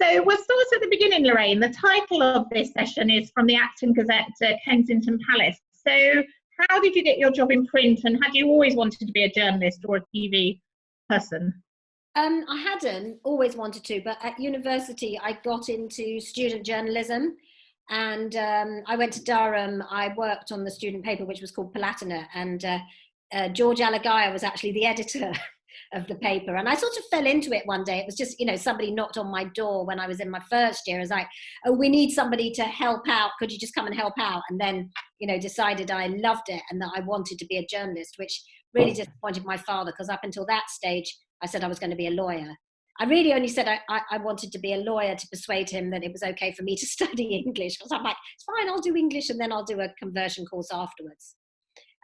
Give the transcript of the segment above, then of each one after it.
So we'll start at the beginning, Lorraine. The title of this session is From the Acton Gazette to Kensington Palace. So how did you get your job in print, and had you always wanted to be a journalist or a TV person? I hadn't always wanted to, but at university I got into student journalism, and I went to Durham. I worked on the student paper, which was called Palatinate, and George Alagaya was actually the editor of the paper, and I sort of fell into it one day. It was just, somebody knocked on my door when I was in my first year. I was like, oh, we need somebody to help out, could you just come and help out? And then decided I loved it and that I wanted to be a journalist, which really disappointed my father, because up until that stage I said I was going to be a lawyer. I really only said I wanted to be a lawyer to persuade him that it was okay for me to study English, because I'm like, it's fine, I'll do English and then I'll do a conversion course afterwards.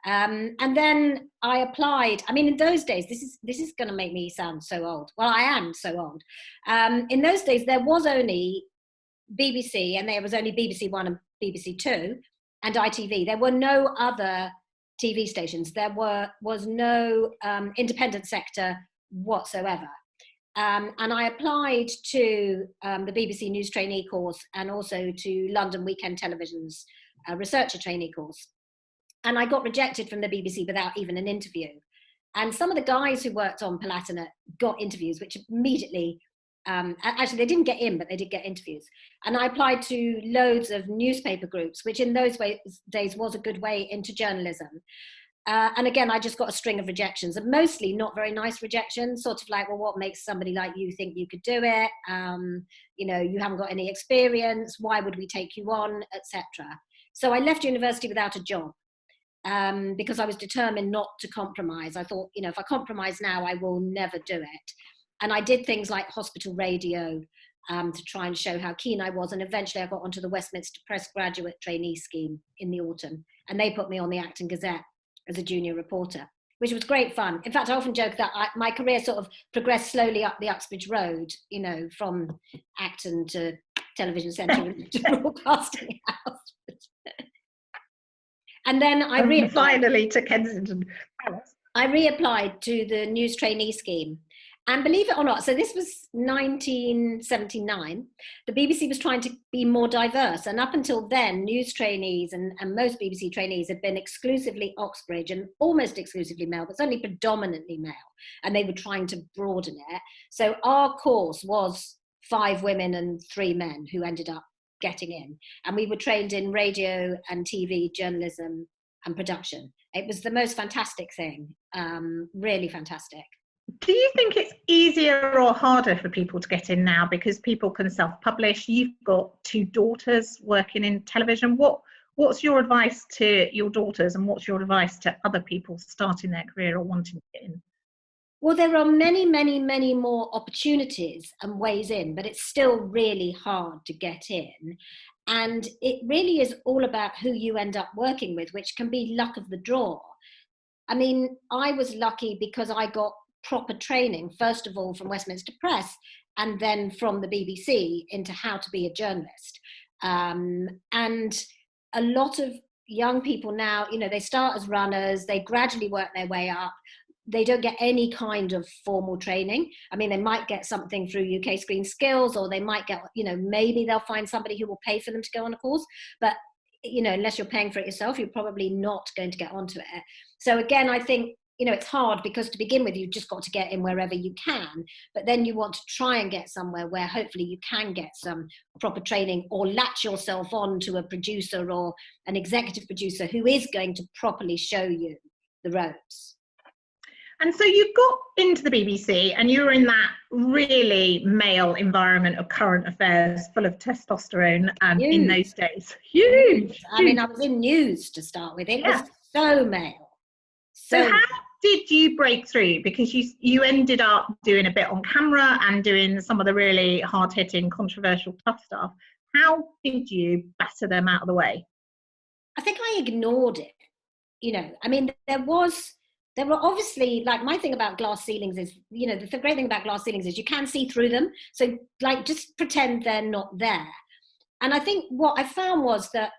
And then I applied. I mean, in those days, this is going to make me sound so old. Well, I am so old. In those days, there was only BBC, and there was only BBC One and BBC Two, and ITV. There were no other TV stations. There was no independent sector whatsoever. And I applied to the BBC News trainee course, and also to London Weekend Television's researcher trainee course. And I got rejected from the BBC without even an interview. And some of the guys who worked on Palatinate got interviews, which immediately, actually they didn't get in, but they did get interviews. And I applied to loads of newspaper groups, which in those days was a good way into journalism. And again, I just got a string of rejections, and mostly not very nice rejections, sort of like, well, what makes somebody like you think you could do it? You haven't got any experience. Why would we take you on, etc. So I left university without a job. Because I was determined not to compromise. I thought, if I compromise now, I will never do it. And I did things like hospital radio to try and show how keen I was. And eventually I got onto the Westminster Press graduate trainee scheme in the autumn. And they put me on the Acton Gazette as a junior reporter, which was great fun. In fact, I often joke that my career sort of progressed slowly up the Uxbridge Road, from Acton to Television Centre to Broadcasting House. And then I reapplied. Finally to Kensington Palace. I reapplied to the news trainee scheme. And believe it or not, so this was 1979, the BBC was trying to be more diverse. And up until then, news trainees and most BBC trainees had been exclusively Oxbridge and almost exclusively male, but certainly predominantly male. And they were trying to broaden it. So our course was 5 women and 3 men who ended up getting in, and we were trained in radio and TV journalism and production. It was the most fantastic thing, really fantastic. Do you think it's easier or harder for people to get in now, because people can self-publish? You've got 2 daughters working in television. What's your advice to your daughters, and what's your advice to other people starting their career or wanting to get in? Well, there are many, many, many more opportunities and ways in, but it's still really hard to get in. And it really is all about who you end up working with, which can be luck of the draw. I mean, I was lucky because I got proper training, first of all from Westminster Press, and then from the BBC into how to be a journalist. And a lot of young people now, they start as runners, they gradually work their way up. They don't get any kind of formal training. I mean, they might get something through UK Screen Skills, or they might get, maybe they'll find somebody who will pay for them to go on a course. But, unless you're paying for it yourself, you're probably not going to get onto it. So again, I think, it's hard, because to begin with, you've just got to get in wherever you can. But then you want to try and get somewhere where hopefully you can get some proper training, or latch yourself on to a producer or an executive producer who is going to properly show you the ropes. And so you got into the BBC, and you were in that really male environment of current affairs, full of testosterone in those days. Huge. I mean, I was in news to start with. It was so male. So how did you break through? Because you ended up doing a bit on camera and doing some of the really hard-hitting, controversial, tough stuff. How did you batter them out of the way? I think I ignored it. I mean, there were obviously, like, my thing about glass ceilings is, the great thing about glass ceilings is you can see through them. So, like, just pretend they're not there. And I think what I found was that,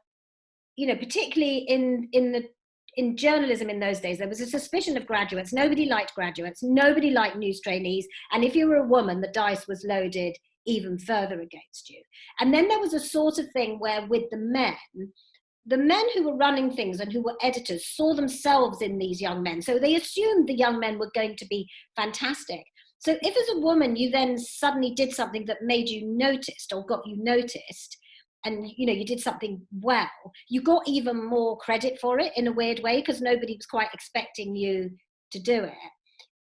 particularly in journalism in those days, there was a suspicion of graduates. Nobody liked graduates. Nobody liked news trainees. And if you were a woman, the dice was loaded even further against you. And then there was a sort of thing where with the men who were running things and who were editors saw themselves in these young men. So they assumed the young men were going to be fantastic. So if as a woman you then suddenly did something that made you noticed or got you noticed, and you did something well, you got even more credit for it in a weird way, because nobody was quite expecting you to do it.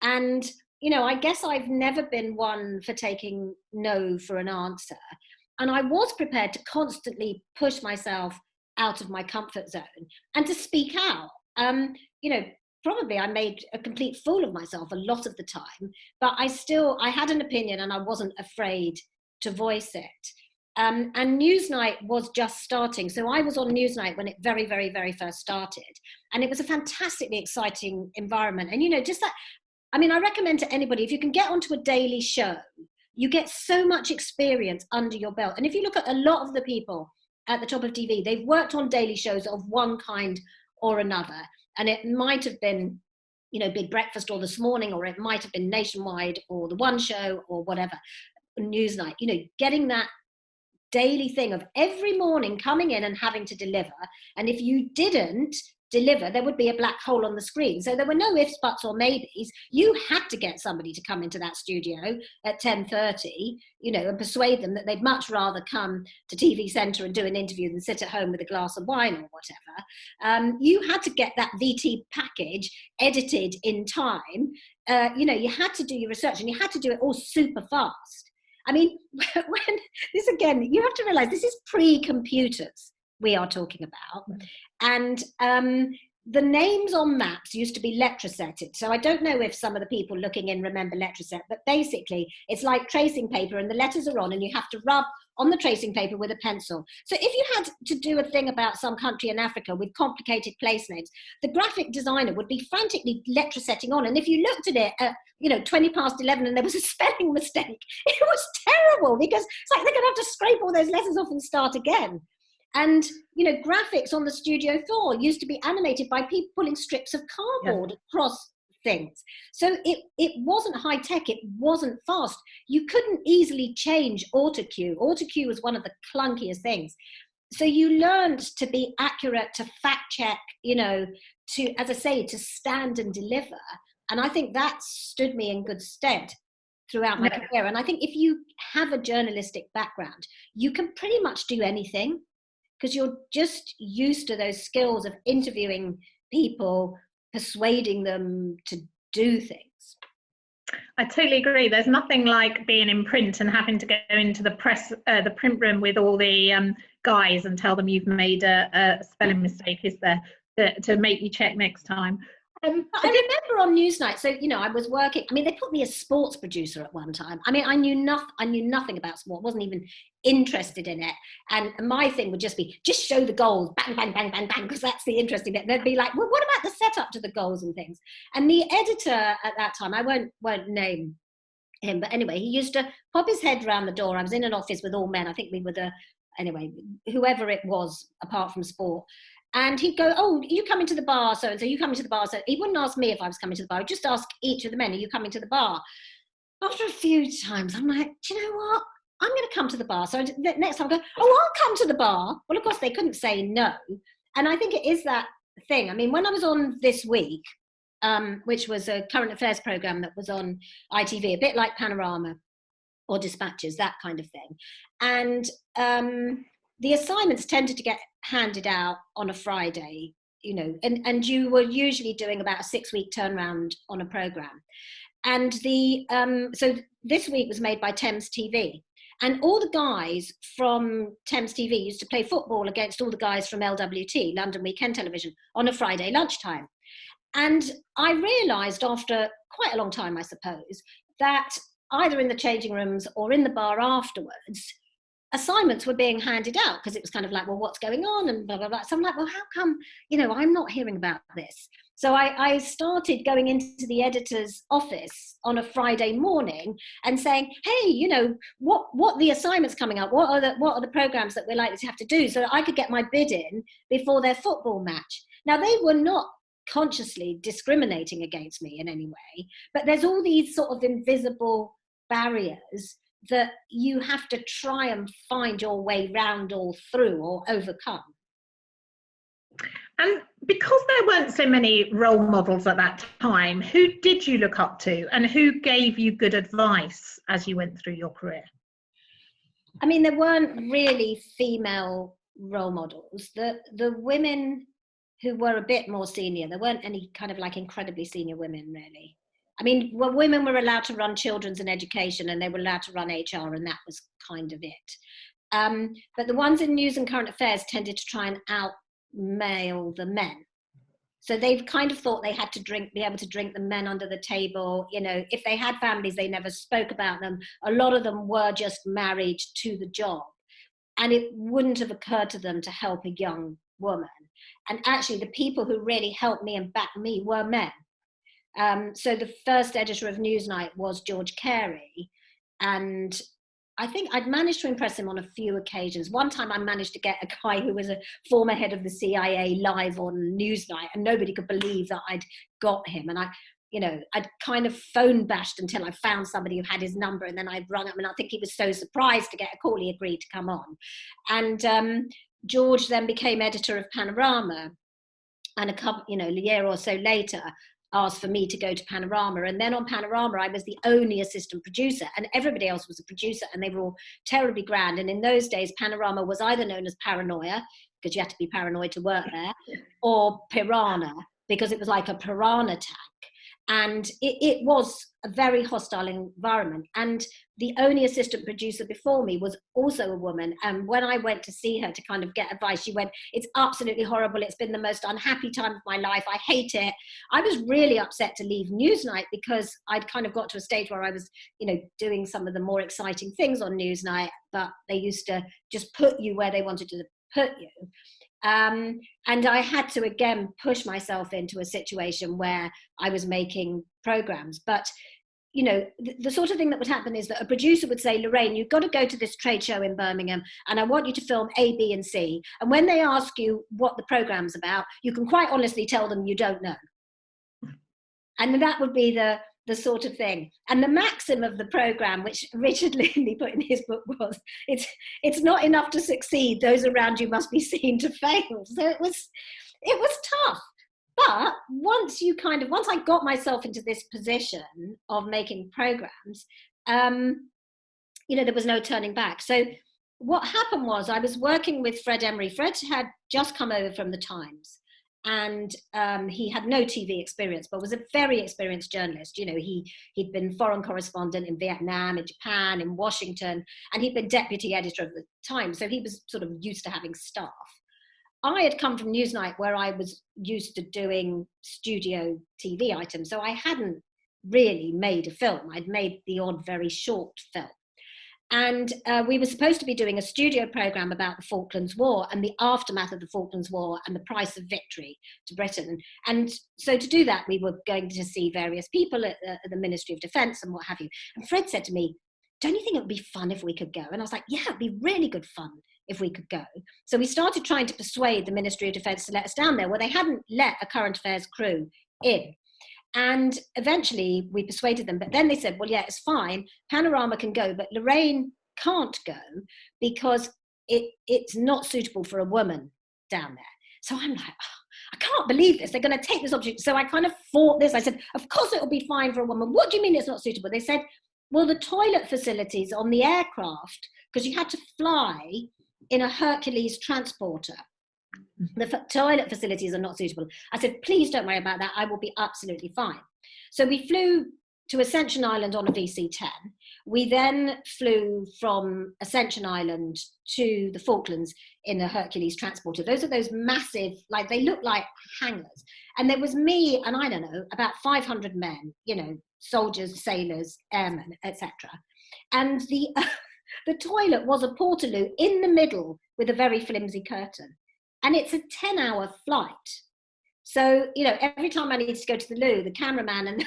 And I guess I've never been one for taking no for an answer, and I was prepared to constantly push myself out of my comfort zone and to speak out. Probably I made a complete fool of myself a lot of the time, but I had an opinion and I wasn't afraid to voice it. And Newsnight was just starting. So I was on Newsnight when it very, very, very first started. And it was a fantastically exciting environment. And, just that, I recommend to anybody, if you can get onto a daily show, you get so much experience under your belt. And if you look at a lot of the people at the top of TV, they've worked on daily shows of one kind or another. And it might have been, Big Breakfast or This Morning, or it might have been Nationwide or The One Show or whatever, Newsnight, getting that daily thing of every morning coming in and having to deliver. And if you didn't deliver, there would be a black hole on the screen. So there were no ifs, buts or maybes. You had to get somebody to come into that studio at 10:30, and persuade them that they'd much rather come to TV Centre and do an interview than sit at home with a glass of wine or whatever. You had to get that VT package edited in time. You had to do your research, and you had to do it all super fast. When this, again, you have to realize this is pre-computers we are talking about. And the names on maps used to be letrasetted. So I don't know if some of the people looking in remember letraset, but basically it's like tracing paper and the letters are on and you have to rub on the tracing paper with a pencil. So if you had to do a thing about some country in Africa with complicated place names, the graphic designer would be frantically letrasetting on. And if you looked at it at 11:20 and there was a spelling mistake, it was terrible, because it's like they're going to have to scrape all those letters off and start again. And, graphics on the studio floor used to be animated by people pulling strips of cardboard across things. So it wasn't high tech, it wasn't fast. You couldn't easily change autocue. Autocue was one of the clunkiest things. So you learned to be accurate, to fact check, to, as I say, to stand and deliver. And I think that stood me in good stead throughout my career. And I think if you have a journalistic background, you can pretty much do anything, because you're just used to those skills of interviewing people, persuading them to do things. I totally agree. There's nothing like being in print and having to go into the print room with all the guys and tell them you've made a spelling mistake, is there, to make you check next time. I remember on Newsnight, so I was working. They put me as sports producer at one time. I knew nothing about sport. Wasn't even interested in it. And my thing would just be show the goals, bang, bang, bang, bang, bang, because that's the interesting bit. They'd be like, well, what about the setup to the goals and things? And the editor at that time, I won't name him, but anyway, he used to pop his head around the door. I was in an office with all men. I think we were whoever it was apart from sport. And he'd go, oh, are you coming to the bar? So and so, you coming to the bar? So he wouldn't ask me if I was coming to the bar. He'd just ask each of the men, are you coming to the bar? After a few times, I'm like, do you know what? I'm going to come to the bar. So next time I go, oh, I'll come to the bar. Well, of course, they couldn't say no. And I think it is that thing. When I was on This Week, which was a current affairs program that was on ITV, a bit like Panorama or Dispatches, that kind of thing. And the assignments tended to get handed out on a Friday, and you were usually doing about a 6-week turnaround on a program. And so This Week was made by Thames TV. And all the guys from Thames TV used to play football against all the guys from LWT, London Weekend Television, on a Friday lunchtime. And I realised after quite a long time, I suppose, that either in the changing rooms or in the bar afterwards, assignments were being handed out, because it was kind of like, well, what's going on, and blah, blah, blah. So I'm like, well, how come, I'm not hearing about this? So I started going into the editor's office on a Friday morning and saying, hey, what the assignments coming up? What are the programs that we're likely to have to do, so that I could get my bid in before their football match? Now, they were not consciously discriminating against me in any way, but there's all these sort of invisible barriers that you have to try and find your way round or through or overcome. And because there weren't so many role models at that time, who did you look up to and who gave you good advice as you went through your career? I mean, there weren't really female role models. The women who were a bit more senior, there weren't any kind of like incredibly senior women, really. I mean, well, women were allowed to run children's and education, and they were allowed to run HR, and that was kind of it. But the ones in news and current affairs tended to try and out-male the men. So they've kind of thought they had to be able to drink the men under the table. You know, if they had families, they never spoke about them. A lot of them were just married to the job. And it wouldn't have occurred to them to help a young woman. And actually, the people who really helped me and backed me were men. So the first editor of Newsnight was George Carey. And I think I'd managed to impress him on a few occasions. One time I managed to get a guy who was a former head of the CIA live on Newsnight, and nobody could believe that I'd got him. And I'd kind of phone bashed until I found somebody who had his number, and then I rung up, and I think he was so surprised to get a call, he agreed to come on. And George then became editor of Panorama, and a year or so later asked for me to go to Panorama. And then on Panorama, I was the only assistant producer, and everybody else was a producer, and they were all terribly grand. And in those days, Panorama was either known as Paranoia, because you had to be paranoid to work there, or Piranha, because it was like a piranha tank. And it was a very hostile environment. And the only assistant producer before me was also a woman. And when I went to see her to kind of get advice, she went, "It's absolutely horrible. It's been the most unhappy time of my life. I hate it." I was really upset to leave Newsnight, because I'd kind of got to a stage where I was, doing some of the more exciting things on Newsnight, but they used to just put you where they wanted to put you. And I had to again push myself into a situation where I was making programs. But the sort of thing that would happen is that a producer would say, "Lorraine, you've got to go to this trade show in Birmingham, and I want you to film A, B, and C. And when they ask you what the program's about, you can quite honestly tell them you don't know." And that would be the sort of thing. And the maxim of the program, which Richard Lindley put in his book, was, it's not enough to succeed, those around you must be seen to fail. So it was tough. But once I got myself into this position of making programs, there was no turning back. So what happened was, I was working with Fred Emery. Fred had just come over from the Times, and he had no TV experience, but was a very experienced journalist. He'd been foreign correspondent in Vietnam, in Japan, in Washington, and he'd been deputy editor of the Times. So he was sort of used to having staff. I had come from Newsnight, where I was used to doing studio TV items. So I hadn't really made a film. I'd made the odd very short film. And we were supposed to be doing a studio program about the Falklands War and the aftermath of the Falklands War and the price of victory to Britain. And so to do that, we were going to see various people at the Ministry of Defence and what have you. And Fred said to me, "Don't you think it would be fun if we could go?" And I was like, "Yeah, it'd be really good fun if we could go." So we started trying to persuade the Ministry of Defence to let us down there, where they hadn't let a current affairs crew in. And eventually we persuaded them, but then they said, "Well, yeah, it's fine. Panorama can go, but Lorraine can't go because it's not suitable for a woman down there." So I'm like, I can't believe this. They're going to take this opportunity. So I kind of fought this. I said, "Of course it'll be fine for a woman." "What do you mean it's not suitable?" They said, "Well, the toilet facilities on the aircraft, because you had to fly in a Hercules transporter. The toilet facilities are not suitable." I said, "Please don't worry about that. I will be absolutely fine." So we flew to Ascension Island on a VC-10. We then flew from Ascension Island to the Falklands in a Hercules transporter. Those are those massive, like, they look like hangars. And there was me and, I don't know, about 500 men, soldiers, sailors, airmen, etc. And the toilet was a portaloo in the middle with a very flimsy curtain. And it's a 10-hour flight. So, every time I needed to go to the loo, the cameraman and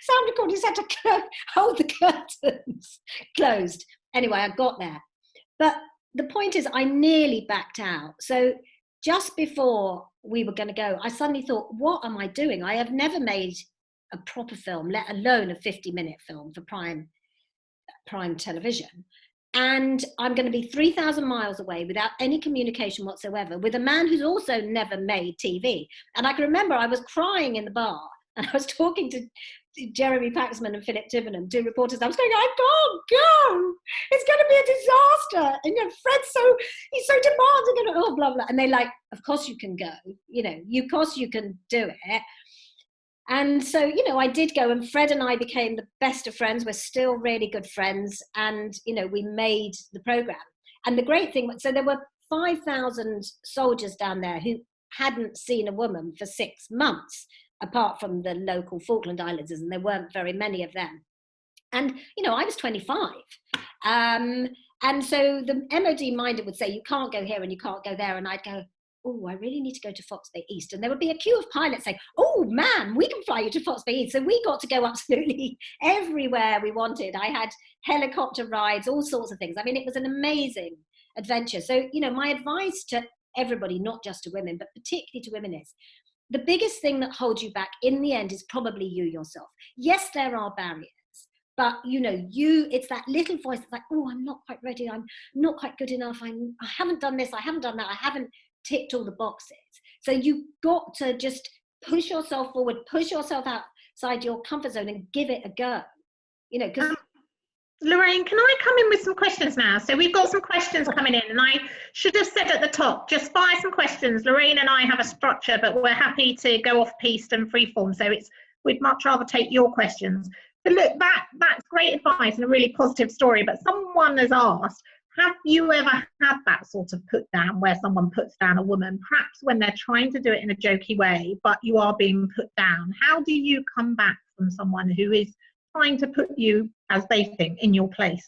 sound recorders had to hold the curtains closed. Anyway, I got there. But the point is, I nearly backed out. So just before we were going to go, I suddenly thought, what am I doing? I have never made a proper film, let alone a 50-minute film for Prime. prime television. And I'm going to be 3,000 miles away without any communication whatsoever with a man who's also never made TV. And I can remember I was crying in the bar and I was talking to Jeremy Paxman and Philip Tivenham, two reporters. I was going, I can't go. It's going to be a disaster. And Fred's he's so demanding. And oh, blah, blah. And they're like, of course you can go. Of course you can do it. And so, I did go, and Fred and I became the best of friends. We're still really good friends. And, we made the program. And the great thing, so there were 5,000 soldiers down there who hadn't seen a woman for 6 months, apart from the local Falkland Islanders, and there weren't very many of them. And, I was 25. And so the MOD minder would say, you can't go here and you can't go there. And I'd go, oh, I really need to go to Fox Bay East. And there would be a queue of pilots saying, oh, man, we can fly you to Fox Bay East. So we got to go absolutely everywhere we wanted. I had helicopter rides, all sorts of things. I mean, it was an amazing adventure. So, my advice to everybody, not just to women, but particularly to women is, the biggest thing that holds you back in the end is probably you yourself. Yes, there are barriers. But, it's that little voice that's like, oh, I'm not quite ready. I'm not quite good enough. I haven't done this. I haven't done that. I haven't ticked all the boxes. So you've got to just push yourself forward, push yourself outside your comfort zone and give it a go. Because Lorraine, can I come in with some questions now? So we've got some questions coming in, and I should have said at the top, just fire some questions. Lorraine and I have a structure, but we're happy to go off-piste and freeform. So we'd much rather take your questions. But look, that's great advice and a really positive story. But someone has asked, have you ever had that sort of put down where someone puts down a woman, perhaps when they're trying to do it in a jokey way, but you are being put down? How do you come back from someone who is trying to put you, as they think, in your place?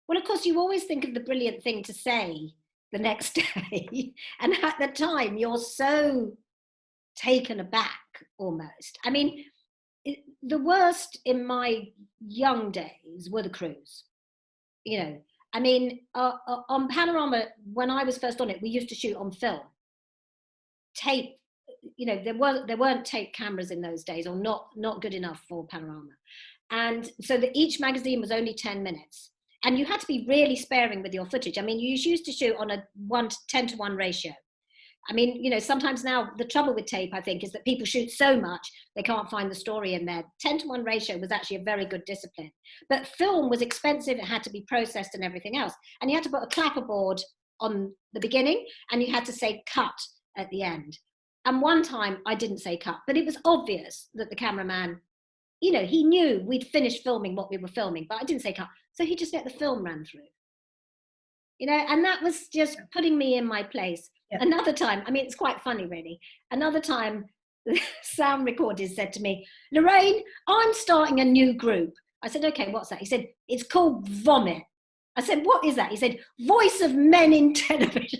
Well, of course, you always think of the brilliant thing to say the next day. And at the time, you're so taken aback almost. I mean, the worst in my young days were the crews. I mean, on Panorama, when I was first on it, we used to shoot on film. Tape, there weren't tape cameras in those days, or not good enough for Panorama. And so each magazine was only 10 minutes. And you had to be really sparing with your footage. I mean, you used to shoot on a 10-to-1 ratio. I mean, sometimes now the trouble with tape, I think, is that people shoot so much they can't find the story in there. 10-to-1 ratio was actually a very good discipline. But film was expensive. It had to be processed and everything else. And you had to put a clapperboard on the beginning, and you had to say cut at the end. And one time I didn't say cut, but it was obvious that the cameraman, he knew we'd finished filming what we were filming, but I didn't say cut. So he just let the film run through. And that was just putting me in my place. Yeah. Another time, I mean, it's quite funny, really. Another time, the sound recorders said to me, Lorraine, I'm starting a new group. I said, okay, what's that? He said, it's called Vomit. I said, what is that? He said, Voice of Men in Television.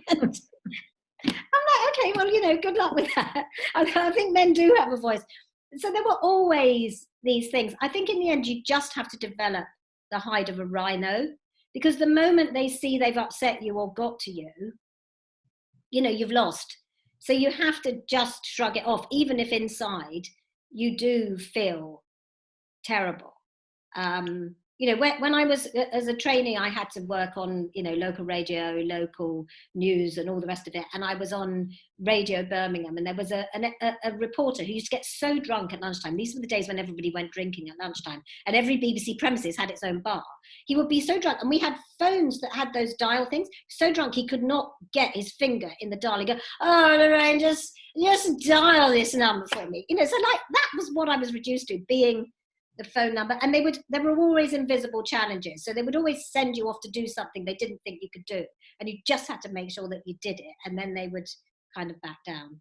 I'm like, okay, well, good luck with that. I think men do have a voice. So there were always these things. I think in the end, you just have to develop the hide of a rhino, because the moment they see they've upset you or got to you, you've lost. So you have to just shrug it off, even if inside you do feel terrible. When I was as a trainee, I had to work on, local radio, local news and all the rest of it. And I was on Radio Birmingham, and there was a reporter who used to get so drunk at lunchtime. These were the days when everybody went drinking at lunchtime, and every BBC premises had its own bar. He would be so drunk, and we had phones that had those dial things. So drunk, he could not get his finger in the dial. He'd go, oh, Lorraine, just dial this number for me. So like that was what I was reduced to, being the phone number. And there were always invisible challenges. So they would always send you off to do something they didn't think you could do. And you just had to make sure that you did it. And then they would kind of back down.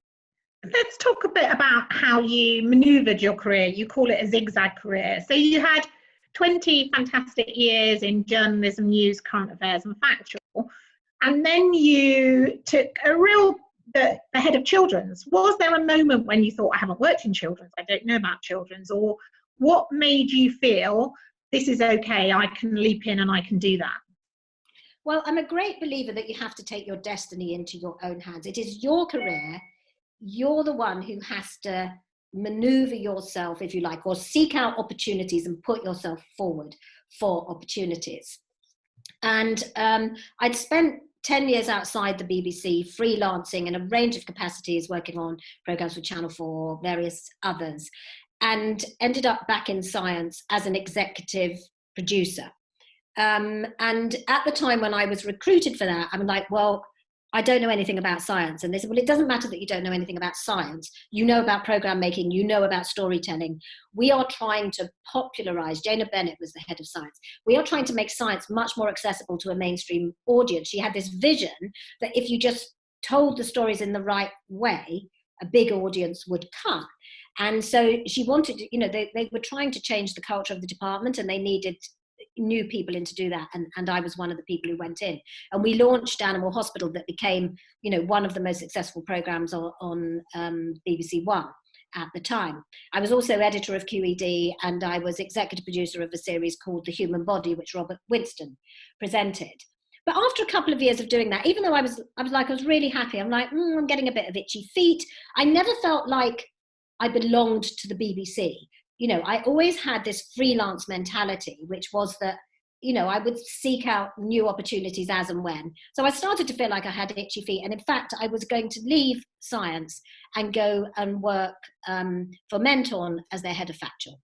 Let's talk a bit about how you maneuvered your career. You call it a zigzag career. So you had 20 fantastic years in journalism, news, current affairs and factual. And then you took the head of children's. Was there a moment when you thought, I haven't worked in children's, I don't know about children's? Or what made you feel this is okay, I can leap in and I can do that? Well, I'm a great believer that you have to take your destiny into your own hands. It is your career. You're the one who has to maneuver yourself, if you like, or seek out opportunities and put yourself forward for opportunities. And I'd spent 10 years outside the BBC, freelancing in a range of capacities, working on programmes for Channel 4, various others, and ended up back in science as an executive producer. And at the time when I was recruited for that, I'm like, well, I don't know anything about science. And they said, well, it doesn't matter that you don't know anything about science. You know about program making, you know about storytelling. We are trying to popularize, Jana Bennett was the head of science. We are trying to make science much more accessible to a mainstream audience. She had this vision that if you just told the stories in the right way, a big audience would come. And so she wanted, you know, they were trying to change the culture of the department, and they needed new people in to do that, and I was one of the people who went in, and we launched Animal Hospital, that became, you know, one of the most successful programs on BBC One at the time. I was also editor of QED, and I was executive producer of a series called The Human Body, which Robert Winston presented. But after a couple of years of doing that, even though I was really happy, I'm like, I'm getting a bit of itchy feet. I never felt like I belonged to the BBC. You know, I always had this freelance mentality, which was that, you know, I would seek out new opportunities as and when. So I started to feel like I had itchy feet. And in fact, I was going to leave science and go and work for Menton as their head of factual.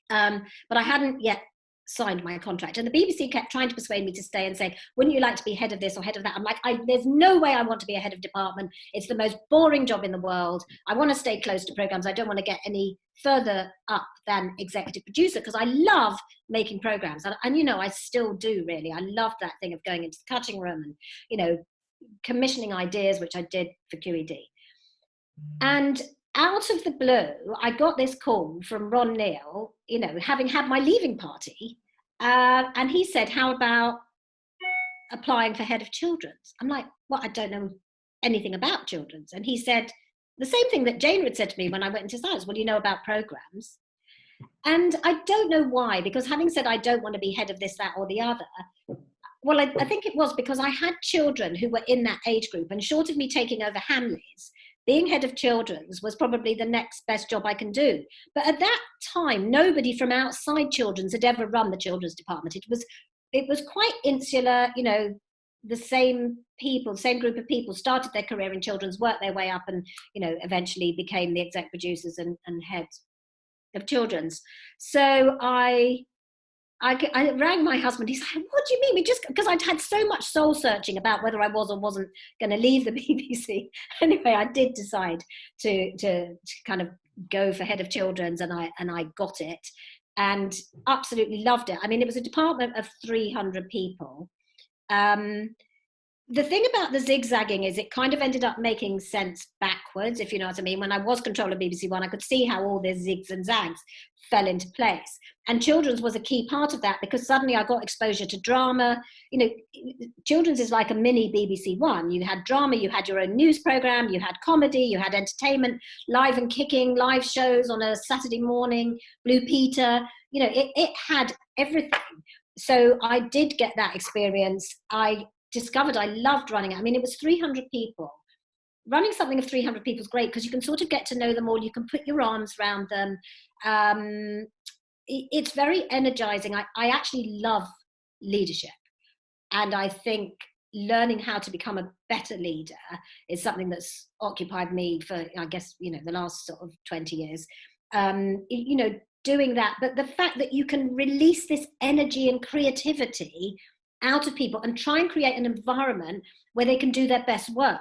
But I hadn't yet signed my contract. And the BBC kept trying to persuade me to stay and say, wouldn't you like to be head of this or head of that? I'm like, there's no way I want to be a head of department. It's the most boring job in the world. I want to stay close to programs. I don't want to get any further up than executive producer, because I love making programs. And, you know, I still do, really. I love that thing of going into the cutting room and, you know, commissioning ideas, which I did for QED. And out of the blue, I got this call from Ron Neal, you know, having had my leaving party, and he said, how about applying for head of children's? I'm like, well, I don't know anything about children's. And he said the same thing that Jane had said to me when I went into science, well, you know about programs. And I don't know why, because having said I don't want to be head of this, that, or the other, well, I think it was because I had children who were in that age group, and short of me taking over Hamleys, being head of children's was probably the next best job I can do. But at that time, nobody from outside children's had ever run the children's department. It was quite insular, you know, the same people, the same group of people started their career in children's, worked their way up, and, you know, eventually became the exec producers and heads of children's. So I rang my husband. He's like, what do you mean? Just because I'd had so much soul searching about whether I was or wasn't going to leave the BBC. Anyway, I did decide to kind of go for head of children's, and I got it and absolutely loved it. I mean, it was a department of 300 people. The thing about the zigzagging is it kind of ended up making sense backwards, if you know what I mean. When I was controller of BBC One, I could see how all the zigs and zags fell into place. And children's was a key part of that, because suddenly I got exposure to drama. You know, children's is like a mini BBC One. You had drama, you had your own news program, you had comedy, you had entertainment, live and kicking, live shows on a Saturday morning, Blue Peter. You know, it had everything. So I did get that experience. I discovered I loved running it. I mean, it was 300 people. Running something of 300 people is great because you can sort of get to know them all. You can put your arms around them. It's very energizing. I actually love leadership. And I think learning how to become a better leader is something that's occupied me for, I guess, you know, the last sort of 20 years. You know, doing that. But the fact that you can release this energy and creativity out of people and try and create an environment where they can do their best work.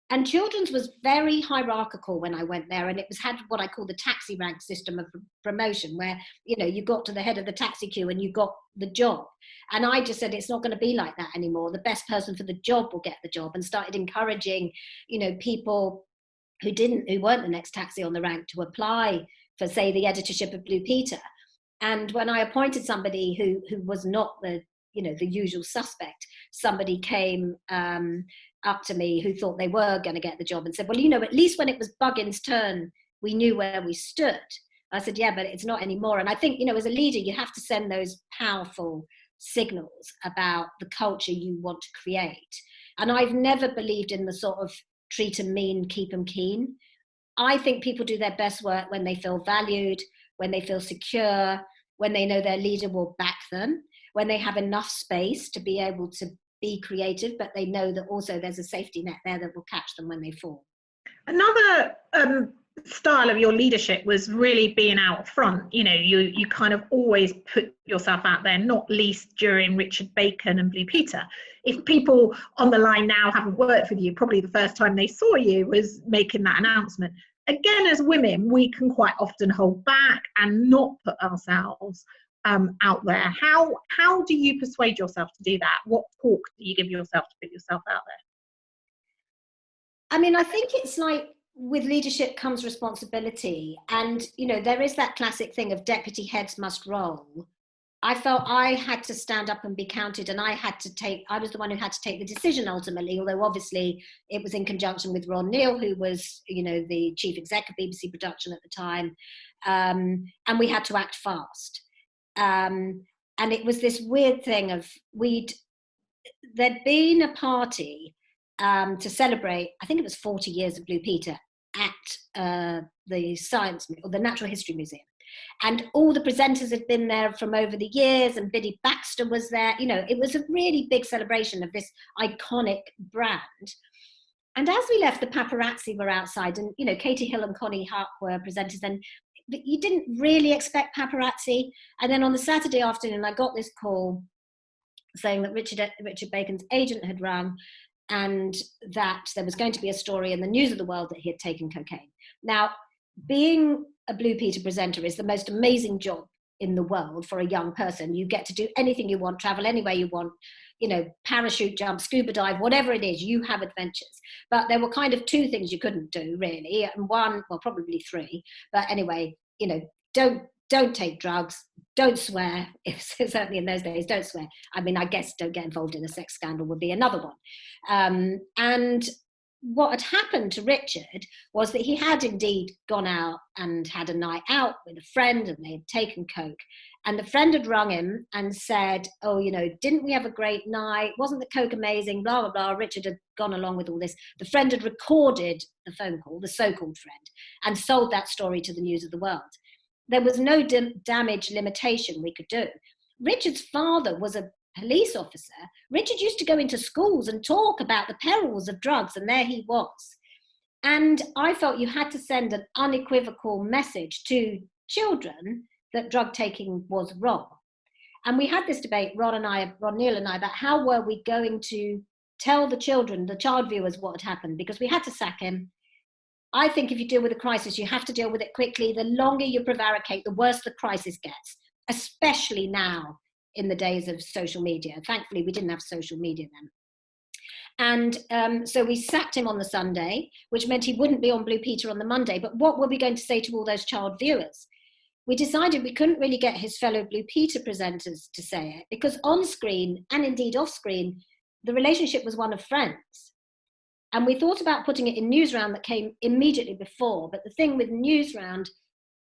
And children's was very hierarchical when I went there, and it was had what I call the taxi rank system of promotion, where, you know, you got to the head of the taxi queue and you got the job. And I just said, it's not going to be like that anymore. The best person for the job will get the job, and started encouraging, you know, people who weren't the next taxi on the rank to apply for, say, the editorship of Blue Peter. And when I appointed somebody who was not the, you know, the usual suspect, somebody came up to me who thought they were going to get the job and said, well, you know, at least when it was Buggin's turn, we knew where we stood. I said, yeah, but it's not anymore. And I think, you know, as a leader, you have to send those powerful signals about the culture you want to create. And I've never believed in the sort of treat them mean, keep them keen. I think people do their best work when they feel valued, when they feel secure, when they know their leader will back them, when they have enough space to be able to be creative, but they know that also there's a safety net there that will catch them when they fall. Another style of your leadership was really being out front. You know, you kind of always put yourself out there, not least during Richard Bacon and Blue Peter. If people on the line now haven't worked with you, probably the first time they saw you was making that announcement. Again, as women, we can quite often hold back and not put ourselves out there. How do you persuade yourself to do that? What talk do you give yourself to put yourself out there? I mean, I think it's like with leadership comes responsibility. And, you know, there is that classic thing of deputy heads must roll. I felt I had to stand up and be counted, and I was the one who had to take the decision ultimately, although obviously it was in conjunction with Ron Neal, who was, you know, the chief exec of BBC Production at the time. And we had to act fast. And it was this weird thing of there'd been a party to celebrate, I think it was 40 years of Blue Peter at the Science or the Natural History Museum. And all the presenters had been there from over the years, and Biddy Baxter was there. You know, it was a really big celebration of this iconic brand. And as we left, the paparazzi were outside, and, you know, Katie Hill and Connie Huck were presenters, and you didn't really expect paparazzi. And then on the Saturday afternoon, I got this call saying that Richard Bacon's agent had rung, and that there was going to be a story in the News of the World that he had taken cocaine. Now, being a Blue Peter presenter is the most amazing job in the world for a young person. You get to do anything you want, travel anywhere you want, you know, parachute jump, scuba dive, whatever it is, you have adventures. But there were kind of two things you couldn't do, really. And one, well, probably three. But anyway, you know, don't take drugs, don't swear. Certainly in those days, don't swear. I mean, I guess don't get involved in a sex scandal would be another one. And what had happened to Richard was that he had indeed gone out and had a night out with a friend, and they had taken coke. And the friend had rung him and said, oh, you know, didn't we have a great night? Wasn't the coke amazing? Blah, blah, blah. Richard had gone along with all this. The friend had recorded the phone call, the so-called friend, and sold that story to the News of the World. There was no damage limitation we could do. Richard's father was a police officer. Richard used to go into schools and talk about the perils of drugs, and there he was. And I felt you had to send an unequivocal message to children that drug taking was wrong. And we had this debate, Ron Neal and I, about how were we going to tell the children, the child viewers, what had happened, because we had to sack him. I think if you deal with a crisis, you have to deal with it quickly. The longer you prevaricate, the worse the crisis gets, especially now in the days of social media. Thankfully, we didn't have social media then. And so we sacked him on the Sunday, which meant he wouldn't be on Blue Peter on the Monday. But what were we going to say to all those child viewers? We decided we couldn't really get his fellow Blue Peter presenters to say it, because on screen, and indeed off screen, the relationship was one of friends. And we thought about putting it in Newsround that came immediately before. But the thing with Newsround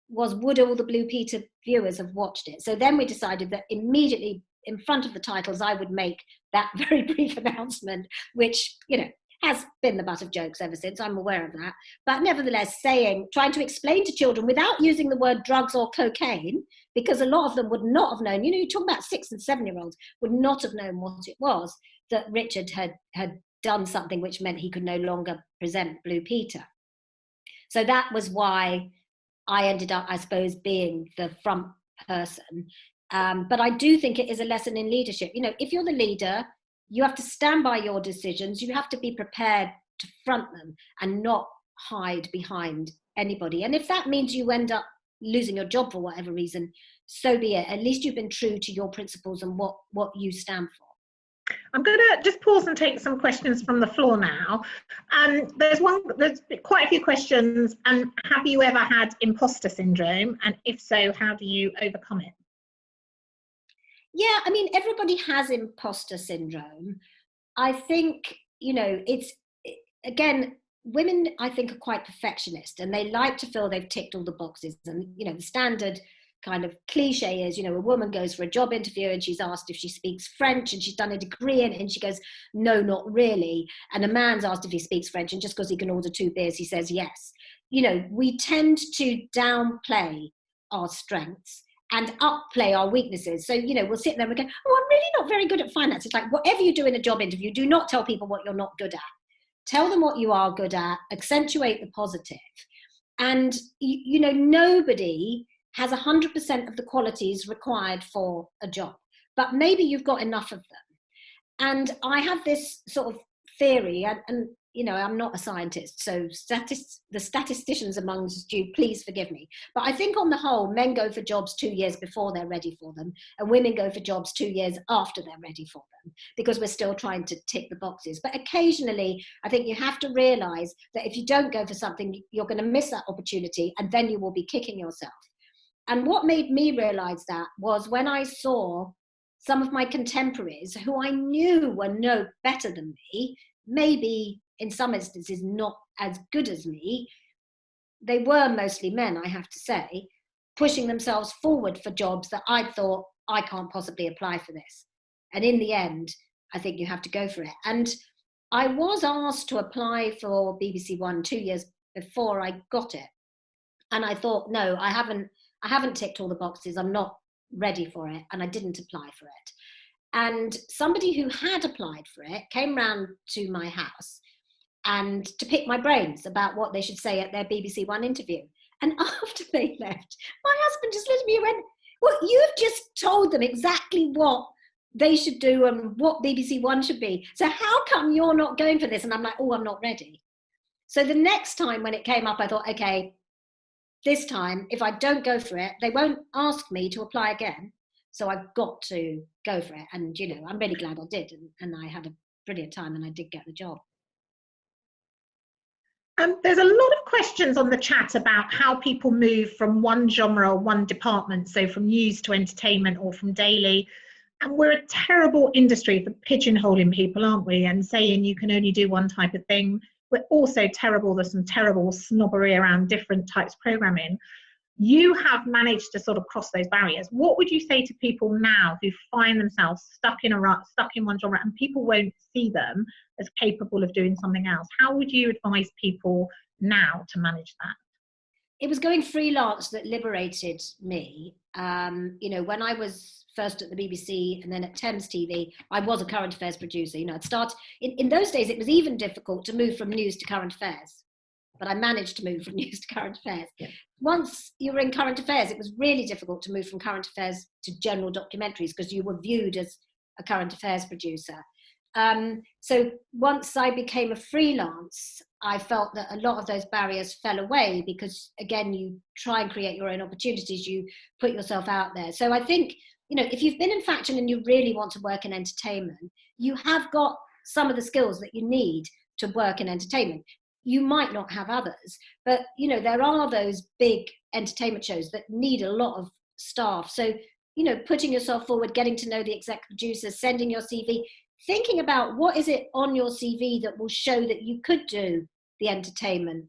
was, would all the Blue Peter viewers have watched it? So then we decided that immediately in front of the titles, I would make that very brief announcement, which, you know, has been the butt of jokes ever since. I'm aware of that. But nevertheless, trying to explain to children without using the word drugs or cocaine, because a lot of them would not have known, you know, you talk about 6 and 7-year-olds would not have known what it was, that Richard had done something which meant he could no longer present Blue Peter. So that was why I ended up, I suppose, being the front person. But I do think it is a lesson in leadership. You know, if you're the leader, you have to stand by your decisions. You have to be prepared to front them and not hide behind anybody. And if that means you end up losing your job for whatever reason, so be it. At least you've been true to your principles and what you stand for. I'm going to just pause and take some questions from the floor now. There's quite a few questions. Have you ever had imposter syndrome? And if so, how do you overcome it? Yeah, I mean, everybody has imposter syndrome. I think, you know, again, women, I think, are quite perfectionist, and they like to feel they've ticked all the boxes. And, you know, the standard kind of cliche is, you know, a woman goes for a job interview and she's asked if she speaks French and she's done a degree in it, and she goes, no, not really. And a man's asked if he speaks French, and just because he can order 2 beers, he says yes. we tend to downplay our strengths and upplay our weaknesses. So, we'll sit there and go, oh, I'm really not very good at finance. It's like, whatever you do in a job interview, do not tell people what you're not good at. Tell them what you are good at, accentuate the positive. And, nobody has 100% of the qualities required for a job, but maybe you've got enough of them. And I have this sort of theory, and I'm not a scientist, so the statisticians amongst you, please forgive me. But I think on the whole, men go for jobs 2 years before they're ready for them, and women go for jobs 2 years after they're ready for them, because we're still trying to tick the boxes. But occasionally, I think you have to realize that if you don't go for something, you're going to miss that opportunity, and then you will be kicking yourself. And what made me realize that was when I saw some of my contemporaries who I knew were no better than me, maybe in some instances not as good as me, they were mostly men, I have to say, pushing themselves forward for jobs that I thought, I can't possibly apply for this. And in the end, I think you have to go for it. And I was asked to apply for BBC One 2 years before I got it. And I thought, no, I haven't ticked all the boxes. I'm not ready for it. And I didn't apply for it. And somebody who had applied for it came round to my house and to pick my brains about what they should say at their BBC One interview. And after they left, my husband just looked at me and went, well, you've just told them exactly what they should do and what BBC One should be. So how come you're not going for this? And I'm like, oh, I'm not ready. So the next time when it came up, I thought, okay, this time, if I don't go for it, they won't ask me to apply again. So I've got to go for it. And, I'm really glad I did. And I had a brilliant time and I did get the job. There's a lot of questions on the chat about how people move from one genre or one department, so from news to entertainment or from daily. And we're a terrible industry for pigeonholing people, aren't we? And saying you can only do one type of thing. We're also terrible. There's some terrible snobbery around different types of programming. You have managed to sort of cross those barriers. What would you say to people now who find themselves stuck in a rut, stuck in one genre, and people won't see them as capable of doing something else? How would you advise people now to manage that? It was going freelance that liberated me. When I was first at the BBC and then at Thames TV, I was a current affairs producer. I'd start in those days. It was even difficult to move from news to current affairs, but I managed to move from news to current affairs. Yeah. Once you were in current affairs, it was really difficult to move from current affairs to general documentaries because you were viewed as a current affairs producer. So once I became a freelance, I felt that a lot of those barriers fell away because, again, you try and create your own opportunities, you put yourself out there. So I think, if you've been in fashion and you really want to work in entertainment, you have got some of the skills that you need to work in entertainment. You might not have others, but, there are those big entertainment shows that need a lot of staff. So, putting yourself forward, getting to know the exec producers, sending your CV, thinking about what is it on your CV that will show that you could do the entertainment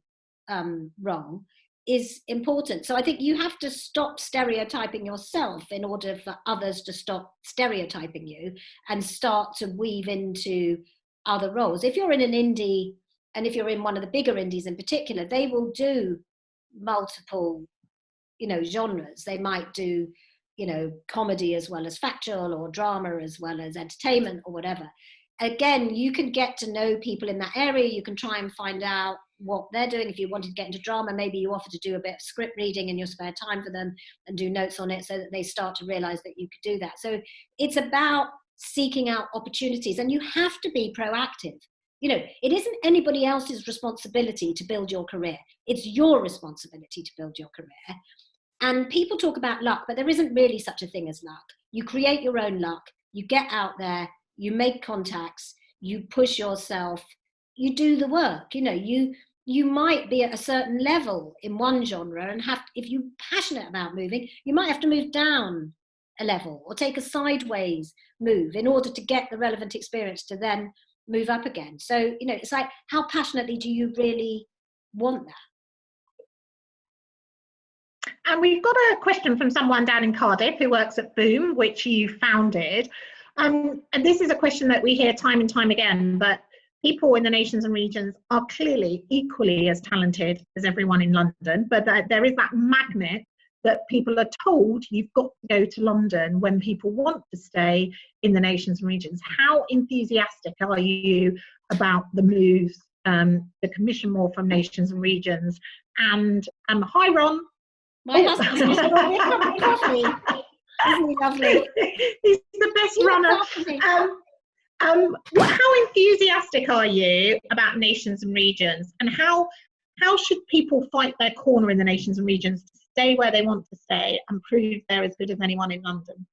role is important. So I think you have to stop stereotyping yourself in order for others to stop stereotyping you and start to weave into other roles. If you're in an indie, and if you're in one of the bigger indies in particular, they will do multiple, genres. They might do, comedy as well as factual, or drama as well as entertainment, or whatever. Again, you can get to know people in that area. You can try and find out what they're doing. If you wanted to get into drama, maybe you offer to do a bit of script reading in your spare time for them and do notes on it so that they start to realize that you could do that. So it's about seeking out opportunities, and you have to be proactive. It isn't anybody else's responsibility to build your career. It's your responsibility to build your career. And people talk about luck, but there isn't really such a thing as luck. You create your own luck. You get out there, you make contacts, you push yourself, you do the work. You might be at a certain level in one genre and if you're passionate about moving, you might have to move down a level or take a sideways move in order to get the relevant experience to then move up again. So, it's like, how passionately do you really want that? And we've got a question from someone down in Cardiff who works at Boom, which you founded. And this is a question that we hear time and time again, but people in the nations and regions are clearly equally as talented as everyone in London, but there is that magnet that people are told you've got to go to London when people want to stay in the nations and regions. How enthusiastic are you about the moves to commission more from nations and regions? And hi, Ron. My husband's just got me a cup of coffee. Isn't he lovely? He's the best runner. How enthusiastic are you about nations and regions, and how should people fight their corner in the nations and regions to stay where they want to stay and prove they're as good as anyone in London?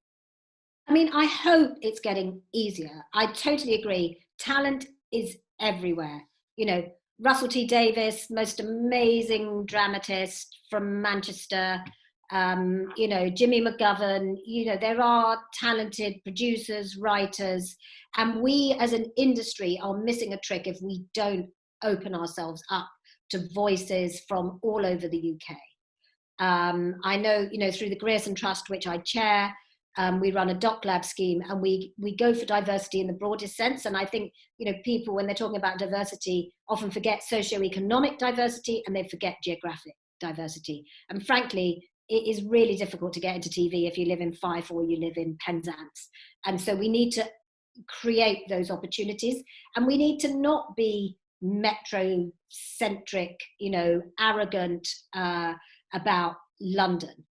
I mean, I hope it's getting easier. I totally agree. Talent is everywhere. You know, Russell T Davies, most amazing dramatist from Manchester. You know, Jimmy McGovern. You know, there are talented producers, writers, and we as an industry are missing a trick if we don't open ourselves up to voices from all over the UK. I know, you know, through the Grierson Trust, which I chair, we run a doc lab scheme, and we go for diversity in the broadest sense. And I think, you know, people, when they're talking about diversity, often forget socioeconomic diversity and they forget geographic diversity. And frankly, it is really difficult to get into TV if you live in Fife or you live in Penzance. And so we need to create those opportunities, and we need to not be metro-centric, you know, arrogant about London.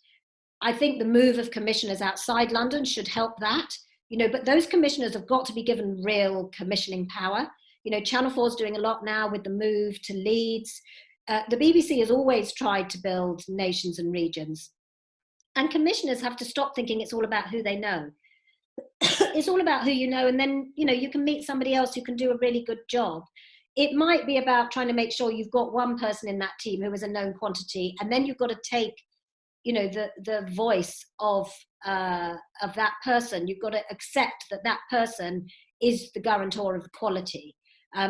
I think the move of commissioners outside London should help that, you know, but those commissioners have got to be given real commissioning power. You know, Channel 4 is doing a lot now with the move to Leeds. The BBC has always tried to build nations and regions. And commissioners have to stop thinking it's all about who they know. It's all about who you know, and then, you know, you can meet somebody else who can do a really good job. It might be about trying to make sure you've got one person in that team who is a known quantity, and then you've got to take, you know, the voice of that person. You've got to accept that that person is the guarantor of quality.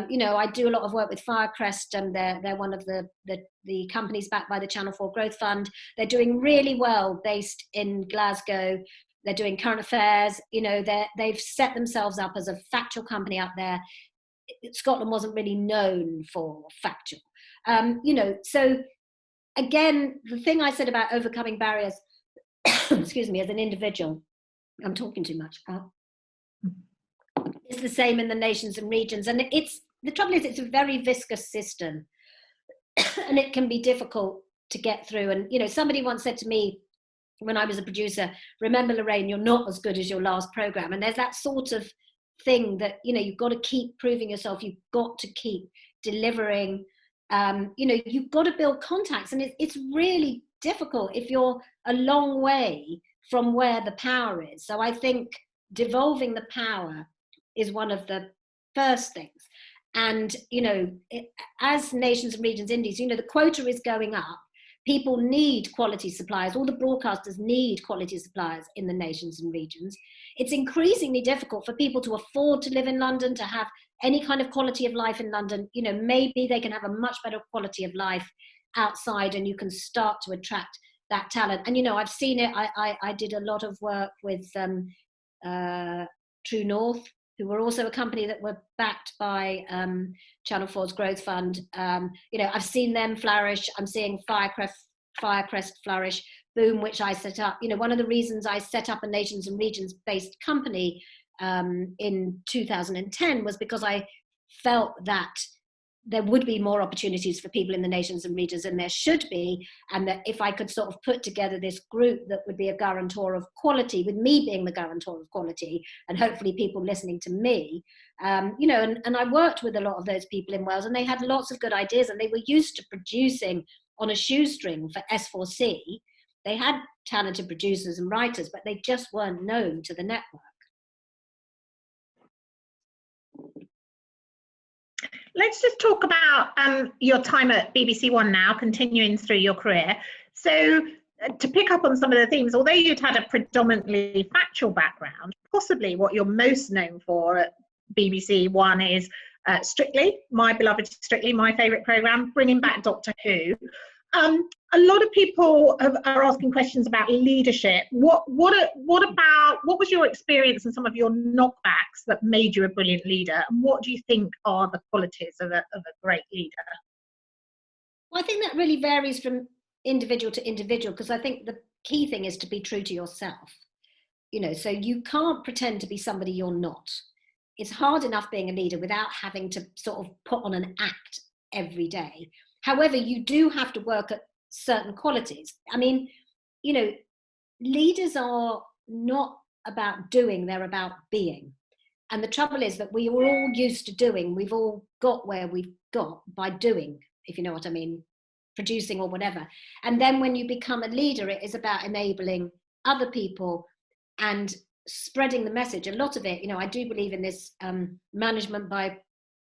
You know, I do a lot of work with Firecrest, and they're one of the companies backed by the Channel 4 Growth Fund. They're doing really well based in Glasgow. They're doing current affairs. You know, they've set themselves up as a factual company out there. Scotland wasn't really known for factual. You know, so again, the thing I said about overcoming barriers, excuse me, as an individual, I'm talking too much. It's the same in the nations and regions. And the trouble is, it's a very viscous system and it can be difficult to get through. And, you know, somebody once said to me when I was a producer, remember, Lorraine, you're not as good as your last program. And there's that sort of thing that, you know, you've got to keep proving yourself. You've got to keep delivering. You know, you've got to build contacts. And it's really difficult if you're a long way from where the power is. So I think devolving the power is one of the first things. And, you know, as nations and regions, indies, you know, the quota is going up. People need quality suppliers. All the broadcasters need quality suppliers in the nations and regions. It's increasingly difficult for people to afford to live in London, to have any kind of quality of life in London. You know, maybe they can have a much better quality of life outside, and you can start to attract that talent. And, you know, I've seen it. I did a lot of work with True North, who were also a company that were backed by Channel 4's Growth Fund. You know, I've seen them flourish. I'm seeing Firecrest flourish. Boom, which I set up. You know, one of the reasons I set up a nations and regions based company in 2010 was because I felt that there would be more opportunities for people in the nations and regions than there should be, and that if I could sort of put together this group that would be a guarantor of quality, with me being the guarantor of quality, and hopefully people listening to me, you know, and I worked with a lot of those people in Wales, and they had lots of good ideas, and they were used to producing on a shoestring for S4C. They had talented producers and writers, but they just weren't known to the network. Let's just talk about your time at BBC One now, continuing through your career. So to pick up on some of the themes, although you'd had a predominantly factual background, possibly what you're most known for at BBC One is Strictly, my beloved Strictly, my favourite programme, bringing back Doctor Who. A lot of people are asking questions about leadership. What was your experience and some of your knockbacks that made you a brilliant leader? And what do you think are the qualities of a great leader? Well, I think that really varies from individual to individual, because I think the key thing is to be true to yourself. So you can't pretend to be somebody you're not. It's hard enough being a leader without having to sort of put on an act every day. However, you do have to work at certain qualities. I mean, leaders are not about doing, they're about being. And the trouble is that we are all used to doing. We've all got where we've got by doing, if you know what I mean, producing or whatever. And then when you become a leader, it is about enabling other people and spreading the message. A lot of it, I do believe in this management by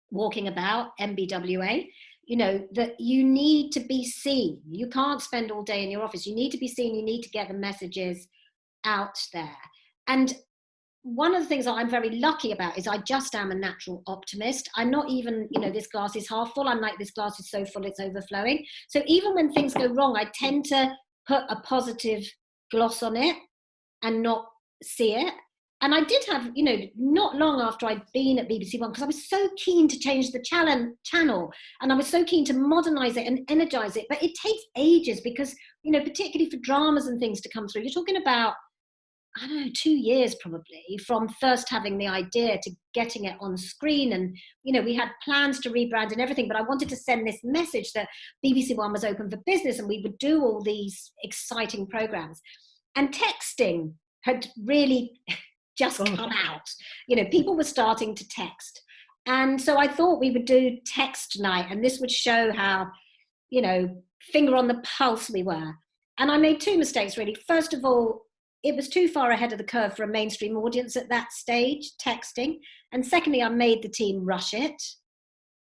walking about, MBWA, that you need to be seen. You can't spend all day in your office. You need to be seen. You need to get the messages out there. And one of the things that I'm very lucky about is I just am a natural optimist. I'm not even, this glass is half full. I'm like, this glass is so full, it's overflowing. So even when things go wrong, I tend to put a positive gloss on it and not see it. And I did have, not long after I'd been at BBC One, because I was so keen to change the channel and I was so keen to modernize it and energize it. But it takes ages because, particularly for dramas and things to come through, you're talking about, 2 years probably from first having the idea to getting it on screen. And, we had plans to rebrand and everything, but I wanted to send this message that BBC One was open for business and we would do all these exciting programs. And texting had really just come out. People were starting to text. And so I thought we would do text night and this would show how, finger on the pulse we were. And I made two mistakes really. First of all, it was too far ahead of the curve for a mainstream audience at that stage, texting. And secondly, I made the team rush it.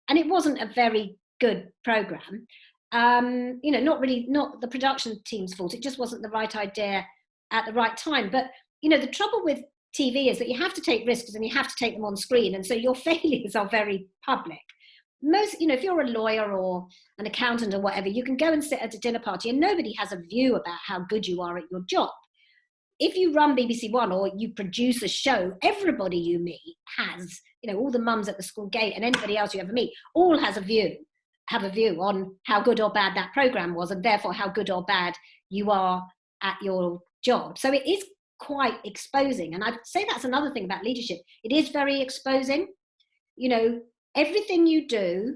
And it wasn't a very good program. Not the production team's fault. It just wasn't the right idea at the right time. But, the trouble with TV is that you have to take risks and you have to take them on screen. And so your failures are very public. Most, if you're a lawyer or an accountant or whatever, you can go and sit at a dinner party and nobody has a view about how good you are at your job. If you run BBC One or you produce a show, everybody you meet has, all the mums at the school gate and anybody else you ever meet, all have a view on how good or bad that program was and therefore how good or bad you are at your job. So it is quite exposing. And I'd say that's another thing about leadership. It is very exposing. Everything you do,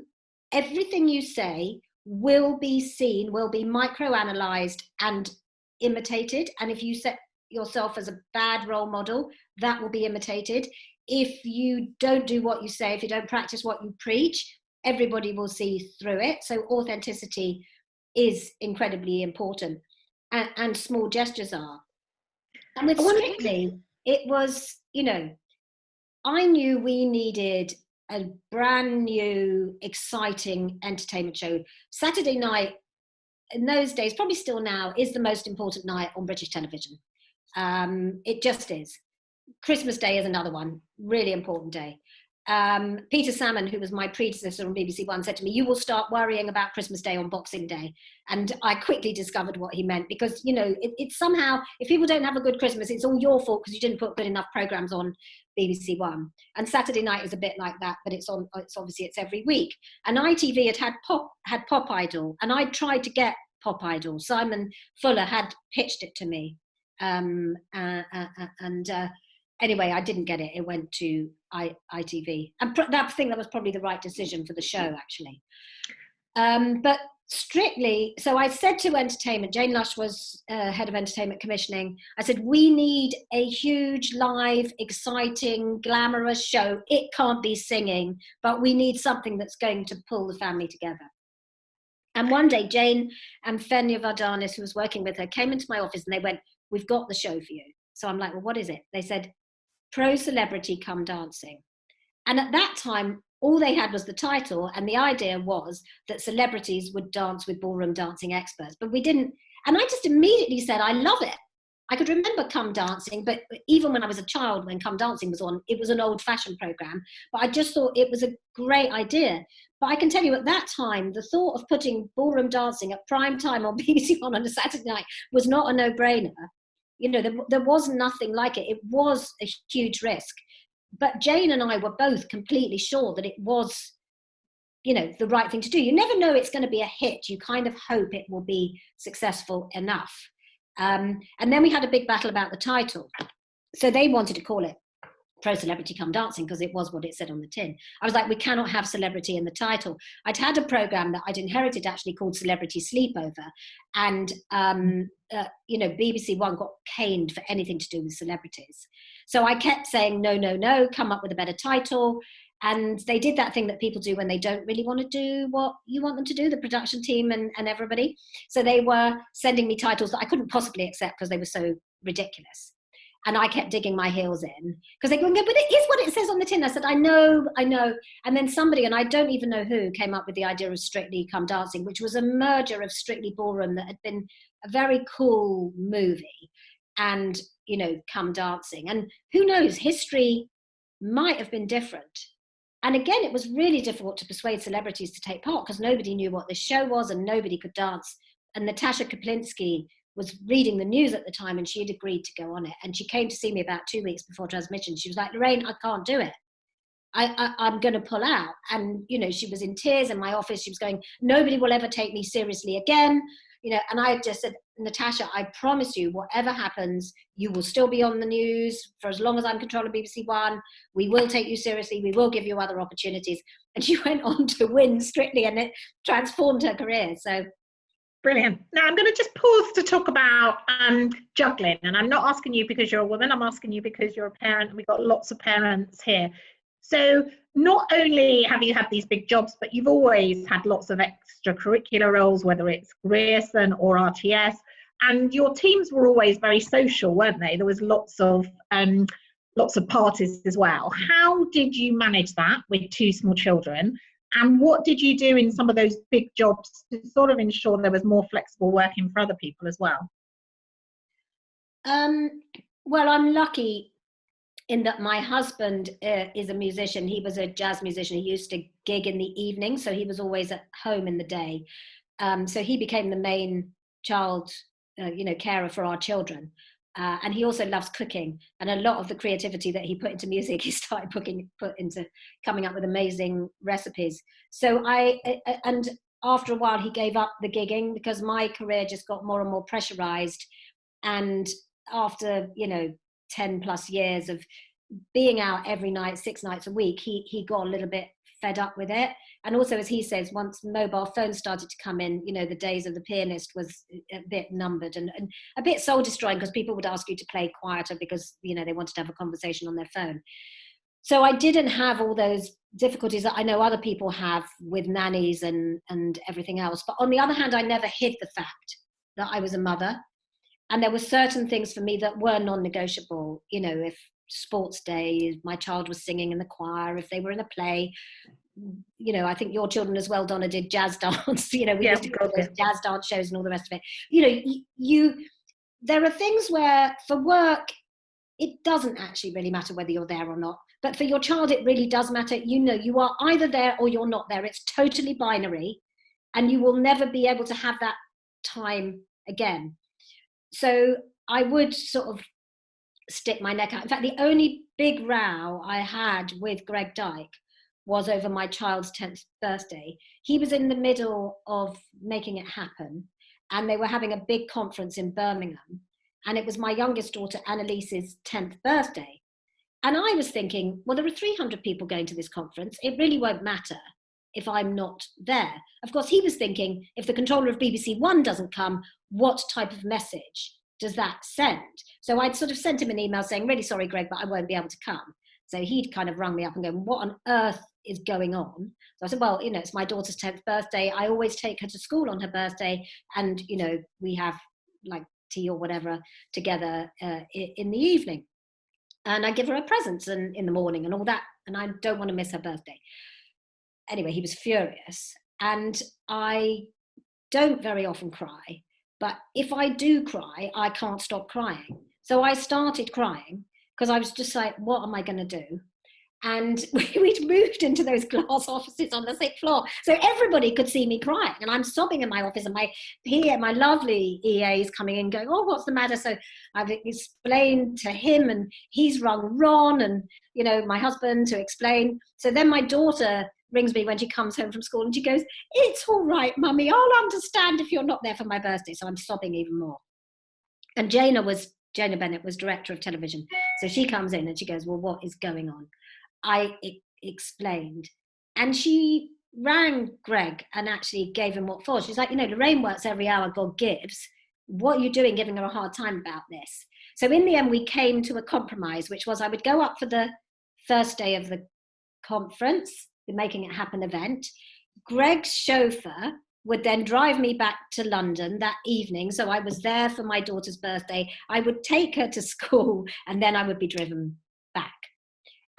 everything you say will be seen, will be microanalyzed and imitated. And if you set yourself as a bad role model, that will be imitated. If you don't do what you say, if you don't practice what you preach, everybody will see through it. So authenticity is incredibly important, and small gestures are. And with Strictly, it was, I knew we needed a brand new, exciting entertainment show. Saturday night, in those days, probably still now, is the most important night on British television. It just is. Christmas Day is another one, really important day. Peter Salmon, who was my predecessor on BBC One, said to me, you will start worrying about Christmas Day on Boxing Day. And I quickly discovered what he meant because, it's somehow, if people don't have a good Christmas, it's all your fault because you didn't put good enough programmes on BBC One. And Saturday night is a bit like that, but it's obviously every week. And ITV had Pop Idol, and I tried to get Pop Idol. Simon Fuller had pitched it to me. Anyway, I didn't get it. It went to ITV. And that was probably the right decision for the show, actually. But Strictly, so I said to entertainment, Jane Lush was head of entertainment commissioning. I said, we need a huge, live, exciting, glamorous show. It can't be singing, but we need something that's going to pull the family together. And one day, Jane and Fenya Vardanis, who was working with her, came into my office and they went, we've got the show for you. So I'm like, well, what is it? They said, Pro Celebrity Come Dancing. And at that time, all they had was the title, and the idea was that celebrities would dance with ballroom dancing experts. But we didn't, and I just immediately said, I love it. I could remember Come Dancing, but even when I was a child, when Come Dancing was on, it was an old-fashioned program. But I just thought it was a great idea. But I can tell you at that time, the thought of putting ballroom dancing at prime time on BBC One on a Saturday night was not a no-brainer. You know, there was nothing like it. It was a huge risk. But Jane and I were both completely sure that it was, you know, the right thing to do. You never know it's going to be a hit. You kind of hope it will be successful enough. And then we had a big battle about the title. So they wanted to call it Pro Celebrity Come Dancing because it was what it said on the tin. I was like, we cannot have celebrity in the title. I'd had a program that I'd inherited actually called Celebrity Sleepover. And, you know, BBC One got caned for anything to do with celebrities. So I kept saying, no, no, no, come up with a better title. And they did that thing that people do when they don't really want to do what you want them to do, the production team and everybody. So they were sending me titles that I couldn't possibly accept because they were so ridiculous. And I kept digging my heels in because they go, but it is what it says on the tin. I said, I know. And then somebody, and I don't even know who, came up with the idea of Strictly Come Dancing, which was a merger of Strictly Ballroom that had been a very cool movie and, you know, Come Dancing. And who knows, history might have been different. And again, it was really difficult to persuade celebrities to take part because nobody knew what this show was and nobody could dance. And Natasha Kaplinsky was reading the news at the time and she had agreed to go on it. And she came to see me about 2 weeks before transmission. She was like, Lorraine, I can't do it. I'm going to pull out. And, you know, she was in tears in my office. She was going, nobody will ever take me seriously again. You know, and I just said, Natasha, I promise you, whatever happens, you will still be on the news for as long as I'm controlling BBC One. We will take you seriously. We will give you other opportunities. And she went on to win Strictly and it transformed her career. So brilliant. Now I'm going to just pause to talk about juggling. And I'm not asking you because you're a woman. I'm asking you because you're a parent. And we've got lots of parents here. So not only have you had these big jobs, but you've always had lots of extracurricular roles, whether it's Grierson or RTS. And your teams were always very social, weren't they? There was lots of parties as well. How did you manage that with 2 small children? And what did you do in some of those big jobs to sort of ensure there was more flexible working for other people as well? Well, I'm lucky in that my husband is a musician. He was a jazz musician. He used to gig in the evening, so he was always at home in the day. So he became the main child, carer for our children. And he also loves cooking, and a lot of the creativity that he put into music, he started put into coming up with amazing recipes. So and after a while, he gave up the gigging because my career just got more and more pressurized. And after 10 plus years of being out every night, 6 nights a week, he got a little bit fed up with it. And also, as he says, once mobile phones started to come in, the days of the pianist was a bit numbered and a bit soul destroying because people would ask you to play quieter because, they wanted to have a conversation on their phone. So I didn't have all those difficulties that I know other people have with nannies and everything else. But on the other hand, I never hid the fact that I was a mother. And there were certain things for me that were non-negotiable. If sports day, my child was singing in the choir, if they were in a play, I think your children as well, Donna, did jazz dance. We used to go to those jazz dance shows and all the rest of it. There are things where for work, it doesn't actually really matter whether you're there or not. But for your child, it really does matter. You are either there or you're not there. It's totally binary, and you will never be able to have that time again. So I would sort of stick my neck out. In fact, the only big row I had with Greg Dyke was over my child's 10th birthday. He was in the middle of making it happen, and they were having a big conference in Birmingham, and it was my youngest daughter Annalise's 10th birthday. And I was thinking, well, there are 300 people going to this conference. It really won't matter if I'm not there. Of course, he was thinking, if the controller of BBC One doesn't come, what type of message does that send? So I'd sort of sent him an email saying, really sorry, Greg, but I won't be able to come. So he'd kind of rung me up and go, what on earth is going on? So I said, well, it's my daughter's 10th birthday. I always take her to school on her birthday. And, we have like tea or whatever together in the evening. And I give her her presents and in the morning and all that. And I don't want to miss her birthday. Anyway, he was furious. And I don't very often cry. But if I do cry, I can't stop crying. So I started crying because I was just like, what am I going to do? And we'd moved into those glass offices on the 6th floor, so everybody could see me crying. And I'm sobbing in my office, and my lovely EA is coming in going, oh, what's the matter? So I've explained to him, and he's rung Ron and, you know, my husband to explain. So then my daughter rings me when she comes home from school, and she goes, it's all right, Mummy, I'll understand if you're not there for my birthday. So I'm sobbing even more. And Jana Bennett was director of television. So she comes in and she goes, well, what is going on? I explained, and she rang Greg and actually gave him what for. She's like, you know, Lorraine works every hour God gives. What are you doing giving her a hard time about this? So in the end, we came to a compromise, which was I would go up for the first day of the conference, the Making It Happen event. Greg's chauffeur would then drive me back to London that evening. So I was there for my daughter's birthday. I would take her to school, and then I would be driven back.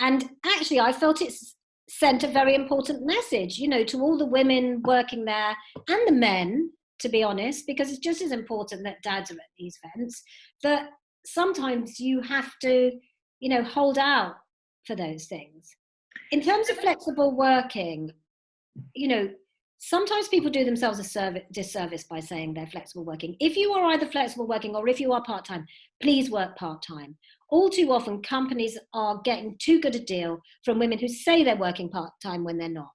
And actually, I felt it sent a very important message, you know, to all the women working there and the men, to be honest, because it's just as important that dads are at these events, that sometimes you have to, you know, hold out for those things. In terms of flexible working, you know, sometimes people do themselves a disservice by saying they're flexible working. If you are either flexible working or if you are part-time, please work part-time. All too often, companies are getting too good a deal from women who say they're working part-time when they're not.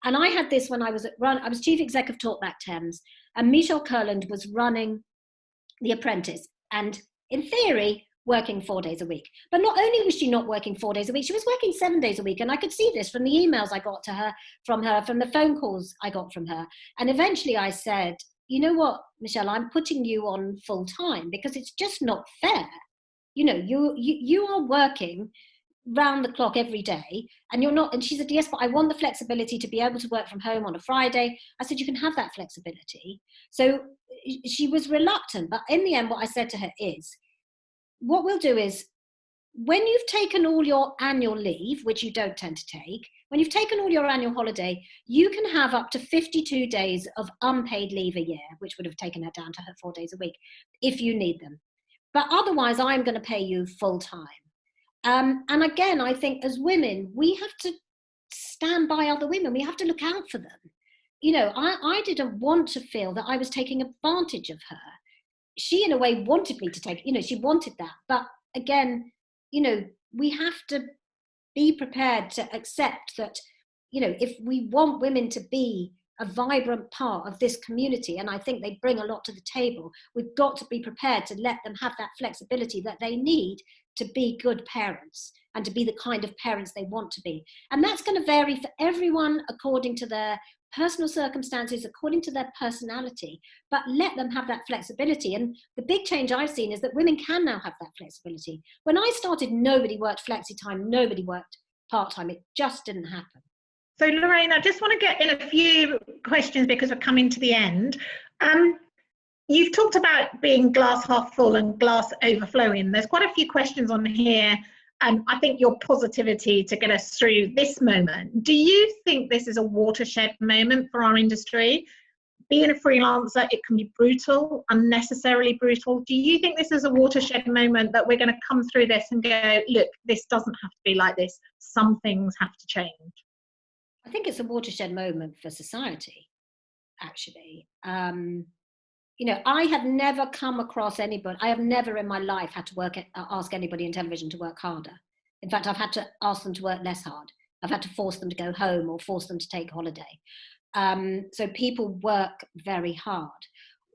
And I had this when I was chief exec of talkbackTHAMES, and Michelle Kurland was running the Apprentice, and in theory, working 4 days a week. But not only was she not working 4 days a week, she was working 7 days a week. And I could see this from the emails I got to her, from the phone calls I got from her. And eventually I said, you know what, Michelle, I'm putting you on full time because it's just not fair. You know, you are working round the clock every day and you're not. And she said, yes, but I want the flexibility to be able to work from home on a Friday. I said, you can have that flexibility. So she was reluctant. But in the end, what I said to her is, what we'll do is, when you've taken all your annual leave, which you don't tend to take, when you've taken all your annual holiday, you can have up to 52 days of unpaid leave a year, which would have taken her down to her 4 days a week, if you need them. But otherwise, I'm going to pay you full time. And again, I think as women, we have to stand by other women. We have to look out for them. You know, I didn't want to feel that I was taking advantage of her. She, in a way, wanted me to take, you know, she wanted that. But again, you know, we have to be prepared to accept that, you know, if we want women to be a vibrant part of this community, and I think they bring a lot to the table, we've got to be prepared to let them have that flexibility that they need to be good parents and to be the kind of parents they want to be. And that's going to vary for everyone according to their personal circumstances, according to their personality, but let them have that flexibility. And the big change I've seen is that women can now have that flexibility. When I started, nobody worked flexi time, nobody worked part-time. It just didn't happen. So Lorraine, I just want to get in a few questions because we're coming to the end. You've talked about being glass half full and glass overflowing. There's quite a few questions on here, and I think your positivity to get us through this moment. Do you think this is a watershed moment for our industry? Being a freelancer, it can be brutal, unnecessarily brutal. Do you think this is a watershed moment that we're going to come through this and go, look, this doesn't have to be like this. Some things have to change. I think it's a watershed moment for society, actually. You know, I have never come across anybody, I have never in my life had to ask anybody in television to work harder. In fact, I've had to ask them to work less hard. I've had to force them to go home or force them to take holiday. So people work very hard.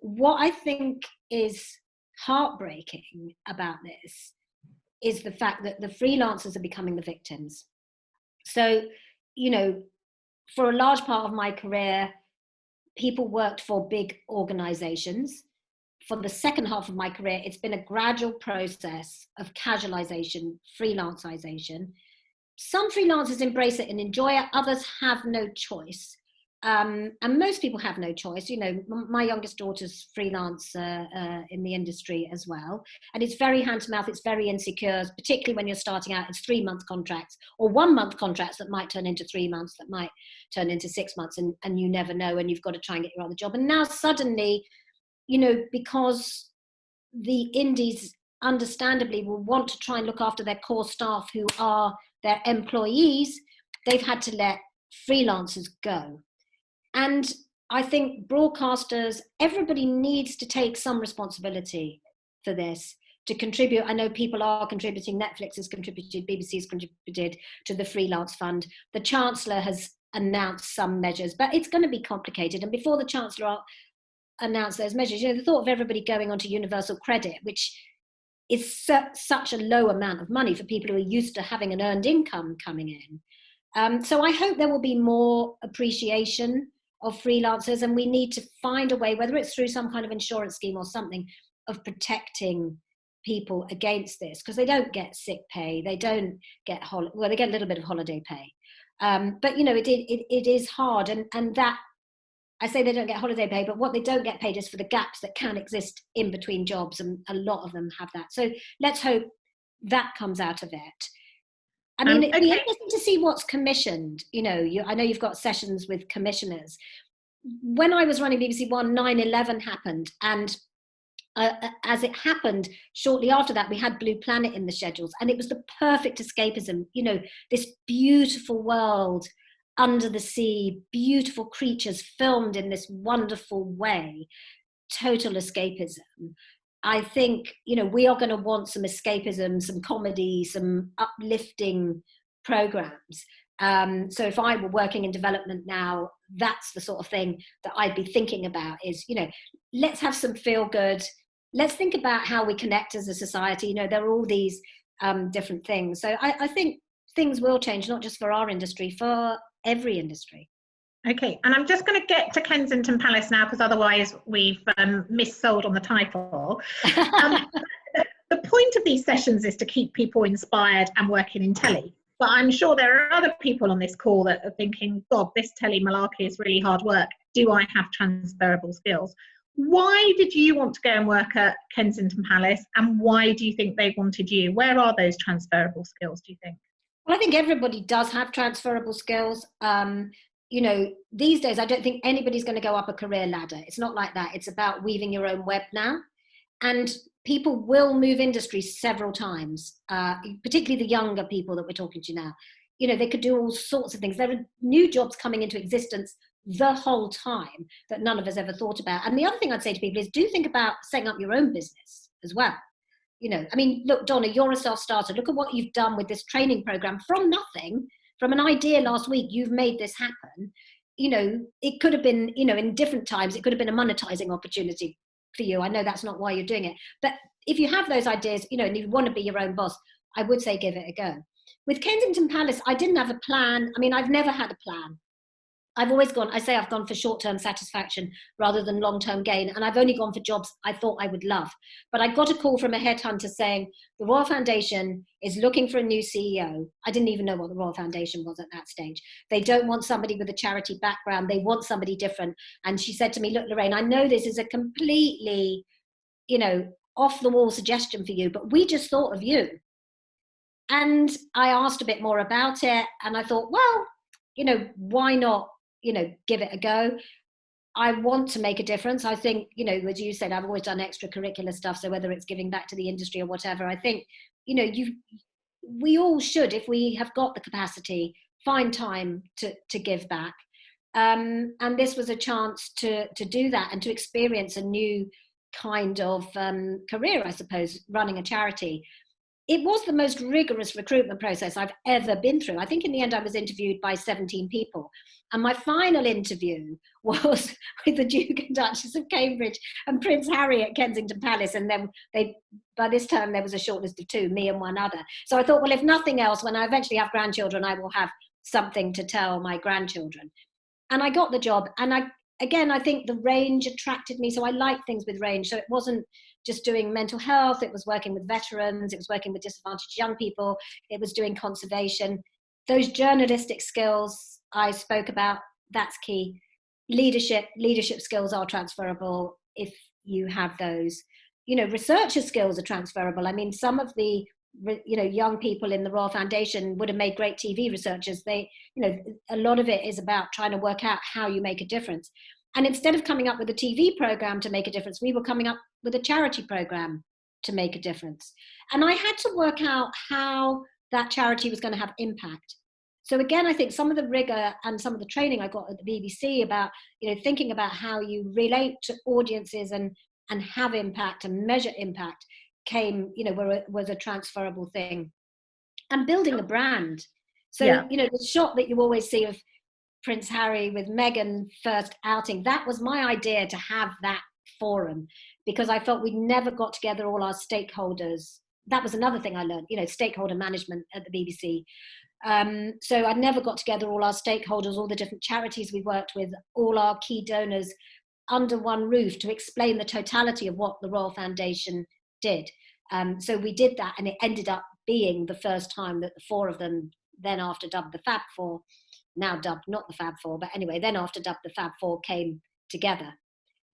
What I think is heartbreaking about this is the fact that the freelancers are becoming the victims. So, you know, for a large part of my career, people worked for big organizations. For the second half of my career, it's been a gradual process of casualization, freelancization. Some freelancers embrace it and enjoy it. Others have no choice. And most people have no choice. You know, my youngest daughter's freelance in the industry as well. And it's very hand to mouth. It's very insecure, particularly when you're starting out. It's 3-month contracts or 1-month contracts that might turn into 3 months, that might turn into 6 months, and you never know. And you've got to try and get your other job. And now suddenly because the indies understandably will want to try and look after their core staff who are their employees, they've had to let freelancers go. And I think broadcasters, everybody needs to take some responsibility for this, to contribute. I know people are contributing. Netflix has contributed, BBC has contributed to the freelance fund. The Chancellor has announced some measures, but it's going to be complicated. And before the Chancellor announced those measures, the thought of everybody going onto universal credit, which is such a low amount of money for people who are used to having an earned income coming in. So I hope there will be more appreciation of freelancers, and we need to find a way, whether it's through some kind of insurance scheme or something, of protecting people against this, because they don't get sick pay, they don't get they get a little bit of holiday pay, but it is hard, and that, I say they don't get holiday pay, but what they don't get paid is for the gaps that can exist in between jobs, and a lot of them have that. So let's hope that comes out of it. I mean, it'd be interesting to see what's commissioned. I know you've got sessions with commissioners. When I was running BBC One, 9/11 happened, and as it happened, shortly after that, we had Blue Planet in the schedules, and it was the perfect escapism. This beautiful world under the sea, beautiful creatures filmed in this wonderful way, total escapism. I think, we are going to want some escapism, some comedy, some uplifting programs. So if I were working in development now, that's the sort of thing that I'd be thinking about is, let's have some feel good. Let's think about how we connect as a society. There are all these different things. So I think things will change, not just for our industry, for every industry. Okay, and I'm just going to get to Kensington Palace now, because otherwise we've missold on the title. The point of these sessions is to keep people inspired and working in telly. But I'm sure there are other people on this call that are thinking, God, this telly malarkey is really hard work. Do I have transferable skills? Why did you want to go and work at Kensington Palace, and why do you think they wanted you? Where are those transferable skills, do you think? Well, I think everybody does have transferable skills. These days, I don't think anybody's going to go up a career ladder. It's not like that. It's about weaving your own web now. And people will move industries several times, particularly the younger people that we're talking to now. They could do all sorts of things. There are new jobs coming into existence the whole time that none of us ever thought about. And the other thing I'd say to people is, do think about setting up your own business as well. Look, Donna, you're a self-starter. Look at what you've done with this training program from nothing, from an idea last week. You've made this happen. It could have been, in different times, it could have been a monetizing opportunity for you. I know that's not why you're doing it. But if you have those ideas, and you want to be your own boss, I would say give it a go. With Kensington Palace, I didn't have a plan. I've never had a plan. I've gone for short-term satisfaction rather than long-term gain. And I've only gone for jobs I thought I would love. But I got a call from a headhunter saying, the Royal Foundation is looking for a new CEO. I didn't even know what the Royal Foundation was at that stage. They don't want somebody with a charity background. They want somebody different. And she said to me, look, Lorraine, I know this is a completely, off-the-wall suggestion for you, but we just thought of you. And I asked a bit more about it. And I thought, well, why not? Give it a go. I want to make a difference. I think, as you said, I've always done extracurricular stuff. So whether it's giving back to the industry or whatever, I think, we all should, if we have got the capacity, find time to give back. And this was a chance to do that and to experience a new kind of career, I suppose, running a charity. It was the most rigorous recruitment process I've ever been through. I think in the end I was interviewed by 17 people. And my final interview was with the Duke and Duchess of Cambridge and Prince Harry at Kensington Palace. And then by this time there was a short list of two, me and one other. So I thought, well, if nothing else, when I eventually have grandchildren, I will have something to tell my grandchildren. And I got the job. And I think the range attracted me. So I like things with range. So it wasn't just doing mental health, it was working with veterans, it was working with disadvantaged young people, it was doing conservation. Those journalistic skills I spoke about, that's key. Leadership skills are transferable if you have those. Researcher skills are transferable. Some of the young people in the Royal Foundation would have made great TV researchers. A lot of it is about trying to work out how you make a difference. And instead of coming up with a TV program to make a difference, we were coming up with a charity program to make a difference. And I had to work out how that charity was going to have impact. So again, I think some of the rigor and some of the training I got at the BBC about, thinking about how you relate to audiences and have impact and measure impact came, was a transferable thing. And building a brand. So, the shot that you always see of Prince Harry with Meghan first outing, that was my idea, to have that forum, because I felt we'd never got together all our stakeholders. That was another thing I learned, stakeholder management at the BBC. So I never got together all our stakeholders, all the different charities we worked with, all our key donors under one roof to explain the totality of what the Royal Foundation did. So we did that, and it ended up being the first time that the four of them, then after dubbed the Fab Four, now dubbed not the Fab Four, but anyway, then after dubbed the Fab Four, came together.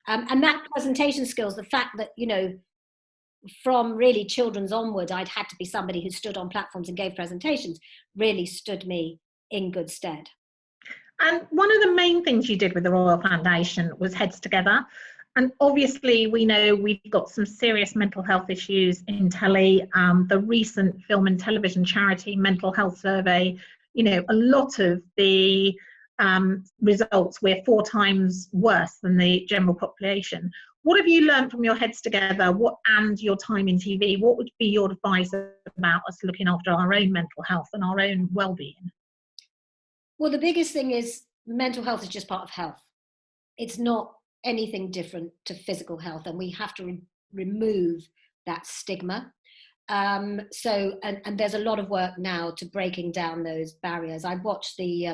And that presentation skills, the fact that, from really children's onward, I'd had to be somebody who stood on platforms and gave presentations, really stood me in good stead. And one of the main things you did with the Royal Foundation was Heads Together. And obviously, we know we've got some serious mental health issues in telly. The recent film and television charity mental health survey, a lot of the results, we're 4 times worse than the general population. What have you learned from your Heads Together and your time in TV? What would be your advice about us looking after our own mental health and our own well-being? Well, the biggest thing is mental health is just part of health. It's not anything different to physical health, and we have to remove that stigma. So there's a lot of work now to breaking down those barriers. I watched the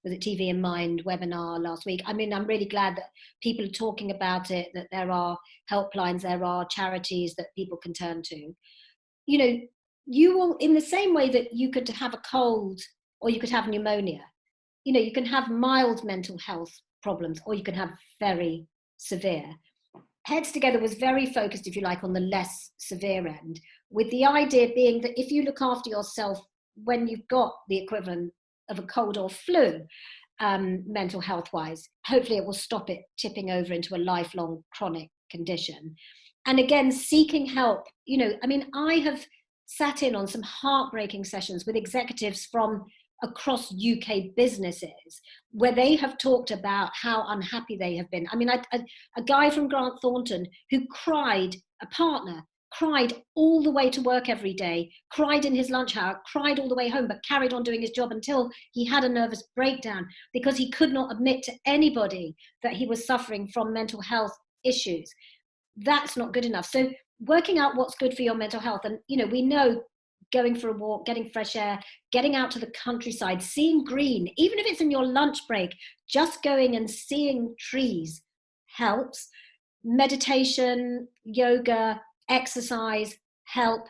was it TV in Mind webinar last week. I mean, I'm really glad that people are talking about it, that there are helplines, there are charities that people can turn to. You will, in the same way that you could have a cold or you could have pneumonia, you can have mild mental health problems or you can have very severe. Heads Together was very focused, if you like, on the less severe end, with the idea being that if you look after yourself when you've got the equivalent of a cold or flu, mental health wise, hopefully it will stop it tipping over into a lifelong chronic condition. And again, seeking help, I have sat in on some heartbreaking sessions with executives from across UK businesses where they have talked about how unhappy they have been. I mean, a guy from Grant Thornton who cried, a partner, cried all the way to work every day, cried in his lunch hour, cried all the way home, but carried on doing his job until he had a nervous breakdown because he could not admit to anybody that he was suffering from mental health issues. That's not good enough. So working out what's good for your mental health. And, we know going for a walk, getting fresh air, getting out to the countryside, seeing green, even if it's in your lunch break, just going and seeing trees helps. Meditation, yoga, exercise help.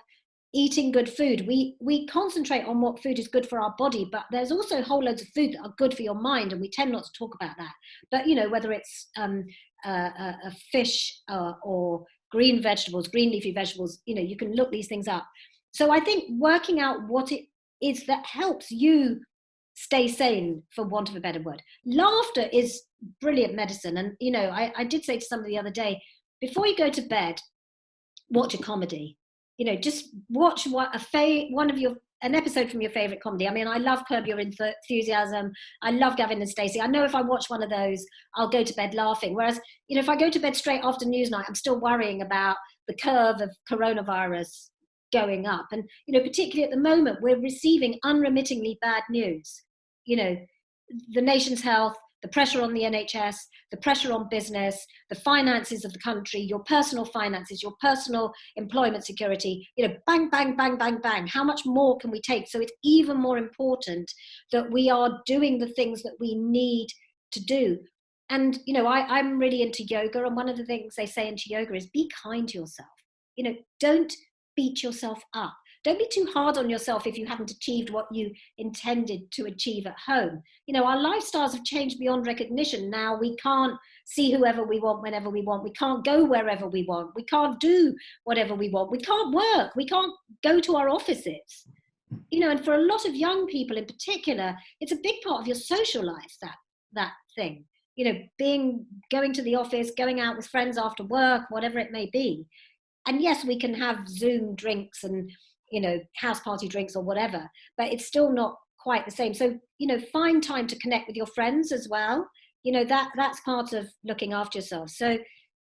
Eating good food. We concentrate on what food is good for our body, but there's also whole loads of food that are good for your mind, and we tend not to talk about that. But, whether it's a fish or green vegetables, green leafy vegetables, you can look these things up. So I think working out what it is that helps you stay sane, for want of a better word. Laughter is brilliant medicine. And, I did say to somebody the other day, before you go to bed, watch a comedy. Just watch an episode from your favorite comedy. I mean, I love Curb Your Enthusiasm. I love Gavin and Stacey. I know if I watch one of those, I'll go to bed laughing. Whereas, if I go to bed straight after Newsnight, I'm still worrying about the curve of coronavirus going up. And, particularly at the moment, we're receiving unremittingly bad news. The nation's health, the pressure on the NHS, the pressure on business, the finances of the country, your personal finances, your personal employment security, bang, bang, bang, bang, bang. How much more can we take? So it's even more important that we are doing the things that we need to do. And, I'm really into yoga. And one of the things they say into yoga is be kind to yourself. Don't beat yourself up. Don't be too hard on yourself if you haven't achieved what you intended to achieve at home. Our lifestyles have changed beyond recognition. Now we can't see whoever we want whenever we want. We can't go wherever we want. We can't do whatever we want. We can't work. We can't go to our offices. And for a lot of young people in particular, it's a big part of your social life, that thing. going to the office, going out with friends after work, whatever it may be. And yes, we can have Zoom drinks and, house party drinks or whatever, but it's still not quite the same. So, find time to connect with your friends as well. That's part of looking after yourself. So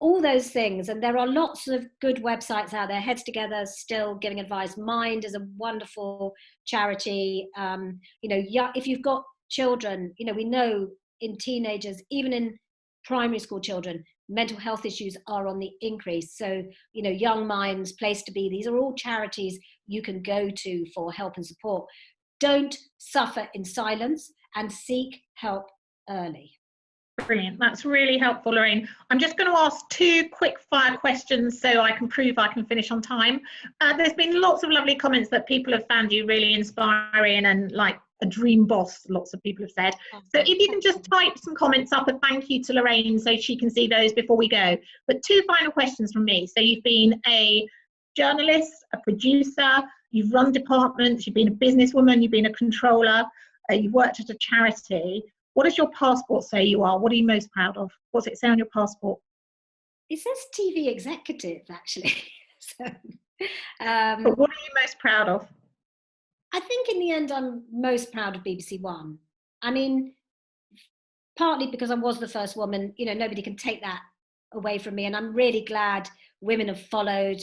all those things, and there are lots of good websites out there. Heads Together still giving advice. Mind is a wonderful charity. If you've got children, we know in teenagers, even in primary school children, mental health issues are on the increase. So, Young Minds, Place to Be, these are all charities you can go to for help and support. Don't suffer in silence and seek help early. Brilliant. That's really helpful, Lorraine. I'm just going to ask 2 quick fire questions so I can prove I can finish on time. There's been lots of lovely comments that people have found you really inspiring and like a dream boss, lots of people have said. So if you can just type some comments up, a thank you to Lorraine so she can see those before we go. But 2 final questions from me. So you've been a journalist, a producer, you've run departments, you've been a businesswoman, you've been a controller, you've worked at a charity. What does your passport say you are? What are you most proud of? What's it say on your passport? It says TV executive, actually. But what are you most proud of? I think in the end, I'm most proud of BBC One. I mean, partly because I was the first woman, nobody can take that away from me. And I'm really glad women have followed,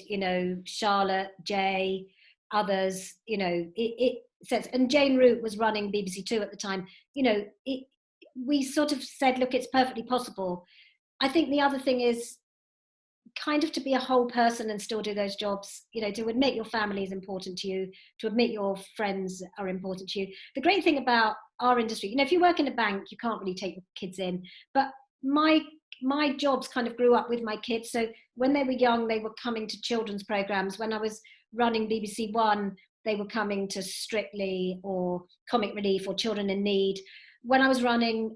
Charlotte, Jay, others, it says, and Jane Root was running BBC Two at the time, we sort of said, look, it's perfectly possible. I think the other thing is kind of to be a whole person and still do those jobs, to admit your family is important to you, to admit your friends are important to you. The great thing about our industry, if you work in a bank, you can't really take your kids in, but my jobs kind of grew up with my kids. So when they were young, they were coming to children's programs. When I was running BBC One, they were coming to Strictly or Comic Relief or Children in Need. When I was running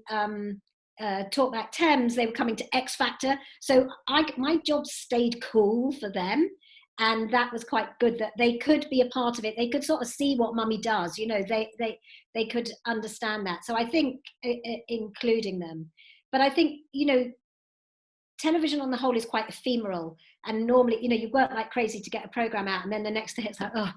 TalkbackTHAMES, they were coming to X Factor. So my job stayed cool for them. And that was quite good that they could be a part of it. They could sort of see what mummy does, they could understand that. So I think including them. But I think, television on the whole is quite ephemeral. And normally, you work like crazy to get a program out. And then the next day it's like, oh,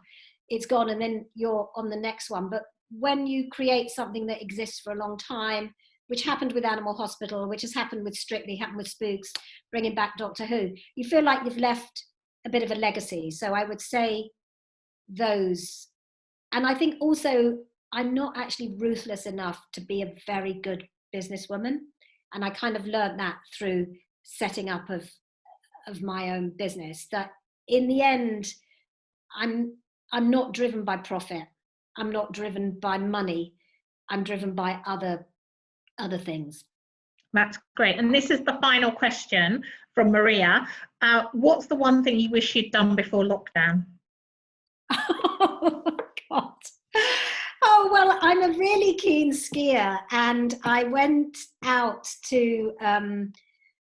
it's gone. And then you're on the next one. But when you create something that exists for a long time, which happened with Animal Hospital, which has happened with Strictly, happened with Spooks, bringing back Doctor Who, you feel like you've left a bit of a legacy. So I would say those. And I think also I'm not actually ruthless enough to be a very good businesswoman. And I kind of learned that through setting up of my own business, that in the end, I'm not driven by profit. I'm not driven by money. I'm driven by other things. That's great. And this is the final question from Maria. What's the one thing you wish you'd done before lockdown? Oh, God. Oh, well, I'm a really keen skier, and I went out to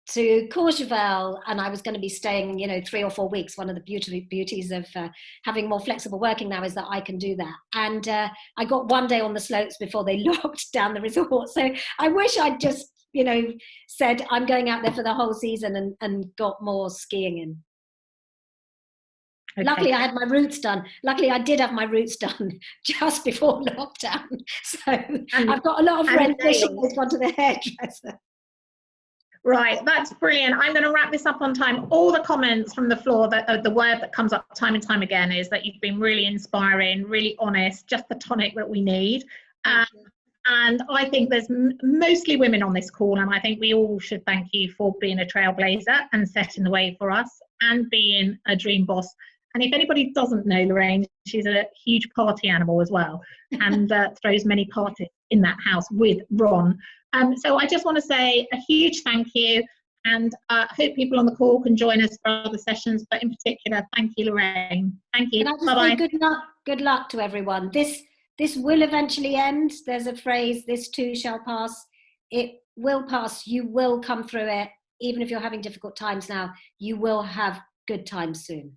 Courchevel, and I was going to be staying, 3 or 4 weeks. One of the beauties of having more flexible working now is that I can do that. And I got one day on the slopes before they locked down the resort. So I wish I'd just, said I'm going out there for the whole season and got more skiing in. Okay. Luckily, I had my roots done. Luckily, I did have my roots done just before lockdown. So I've got a lot of friends wishing they'd gone to the hairdresser. Right, that's brilliant. I'm going to wrap this up on time. All the comments from the floor, the word that comes up time and time again is that you've been really inspiring, really honest, just the tonic that we need. And I think there's mostly women on this call, and I think we all should thank you for being a trailblazer and setting the way for us and being a dream boss. And if anybody doesn't know Lorraine, she's a huge party animal as well, and throws many parties in that house with Ron. So I just want to say a huge thank you, and I hope people on the call can join us for other sessions, but in particular, thank you, Lorraine. Thank you. Bye-bye. Good luck to everyone. This will eventually end. There's a phrase, this too shall pass. It will pass. You will come through it. Even if you're having difficult times now, you will have good times soon.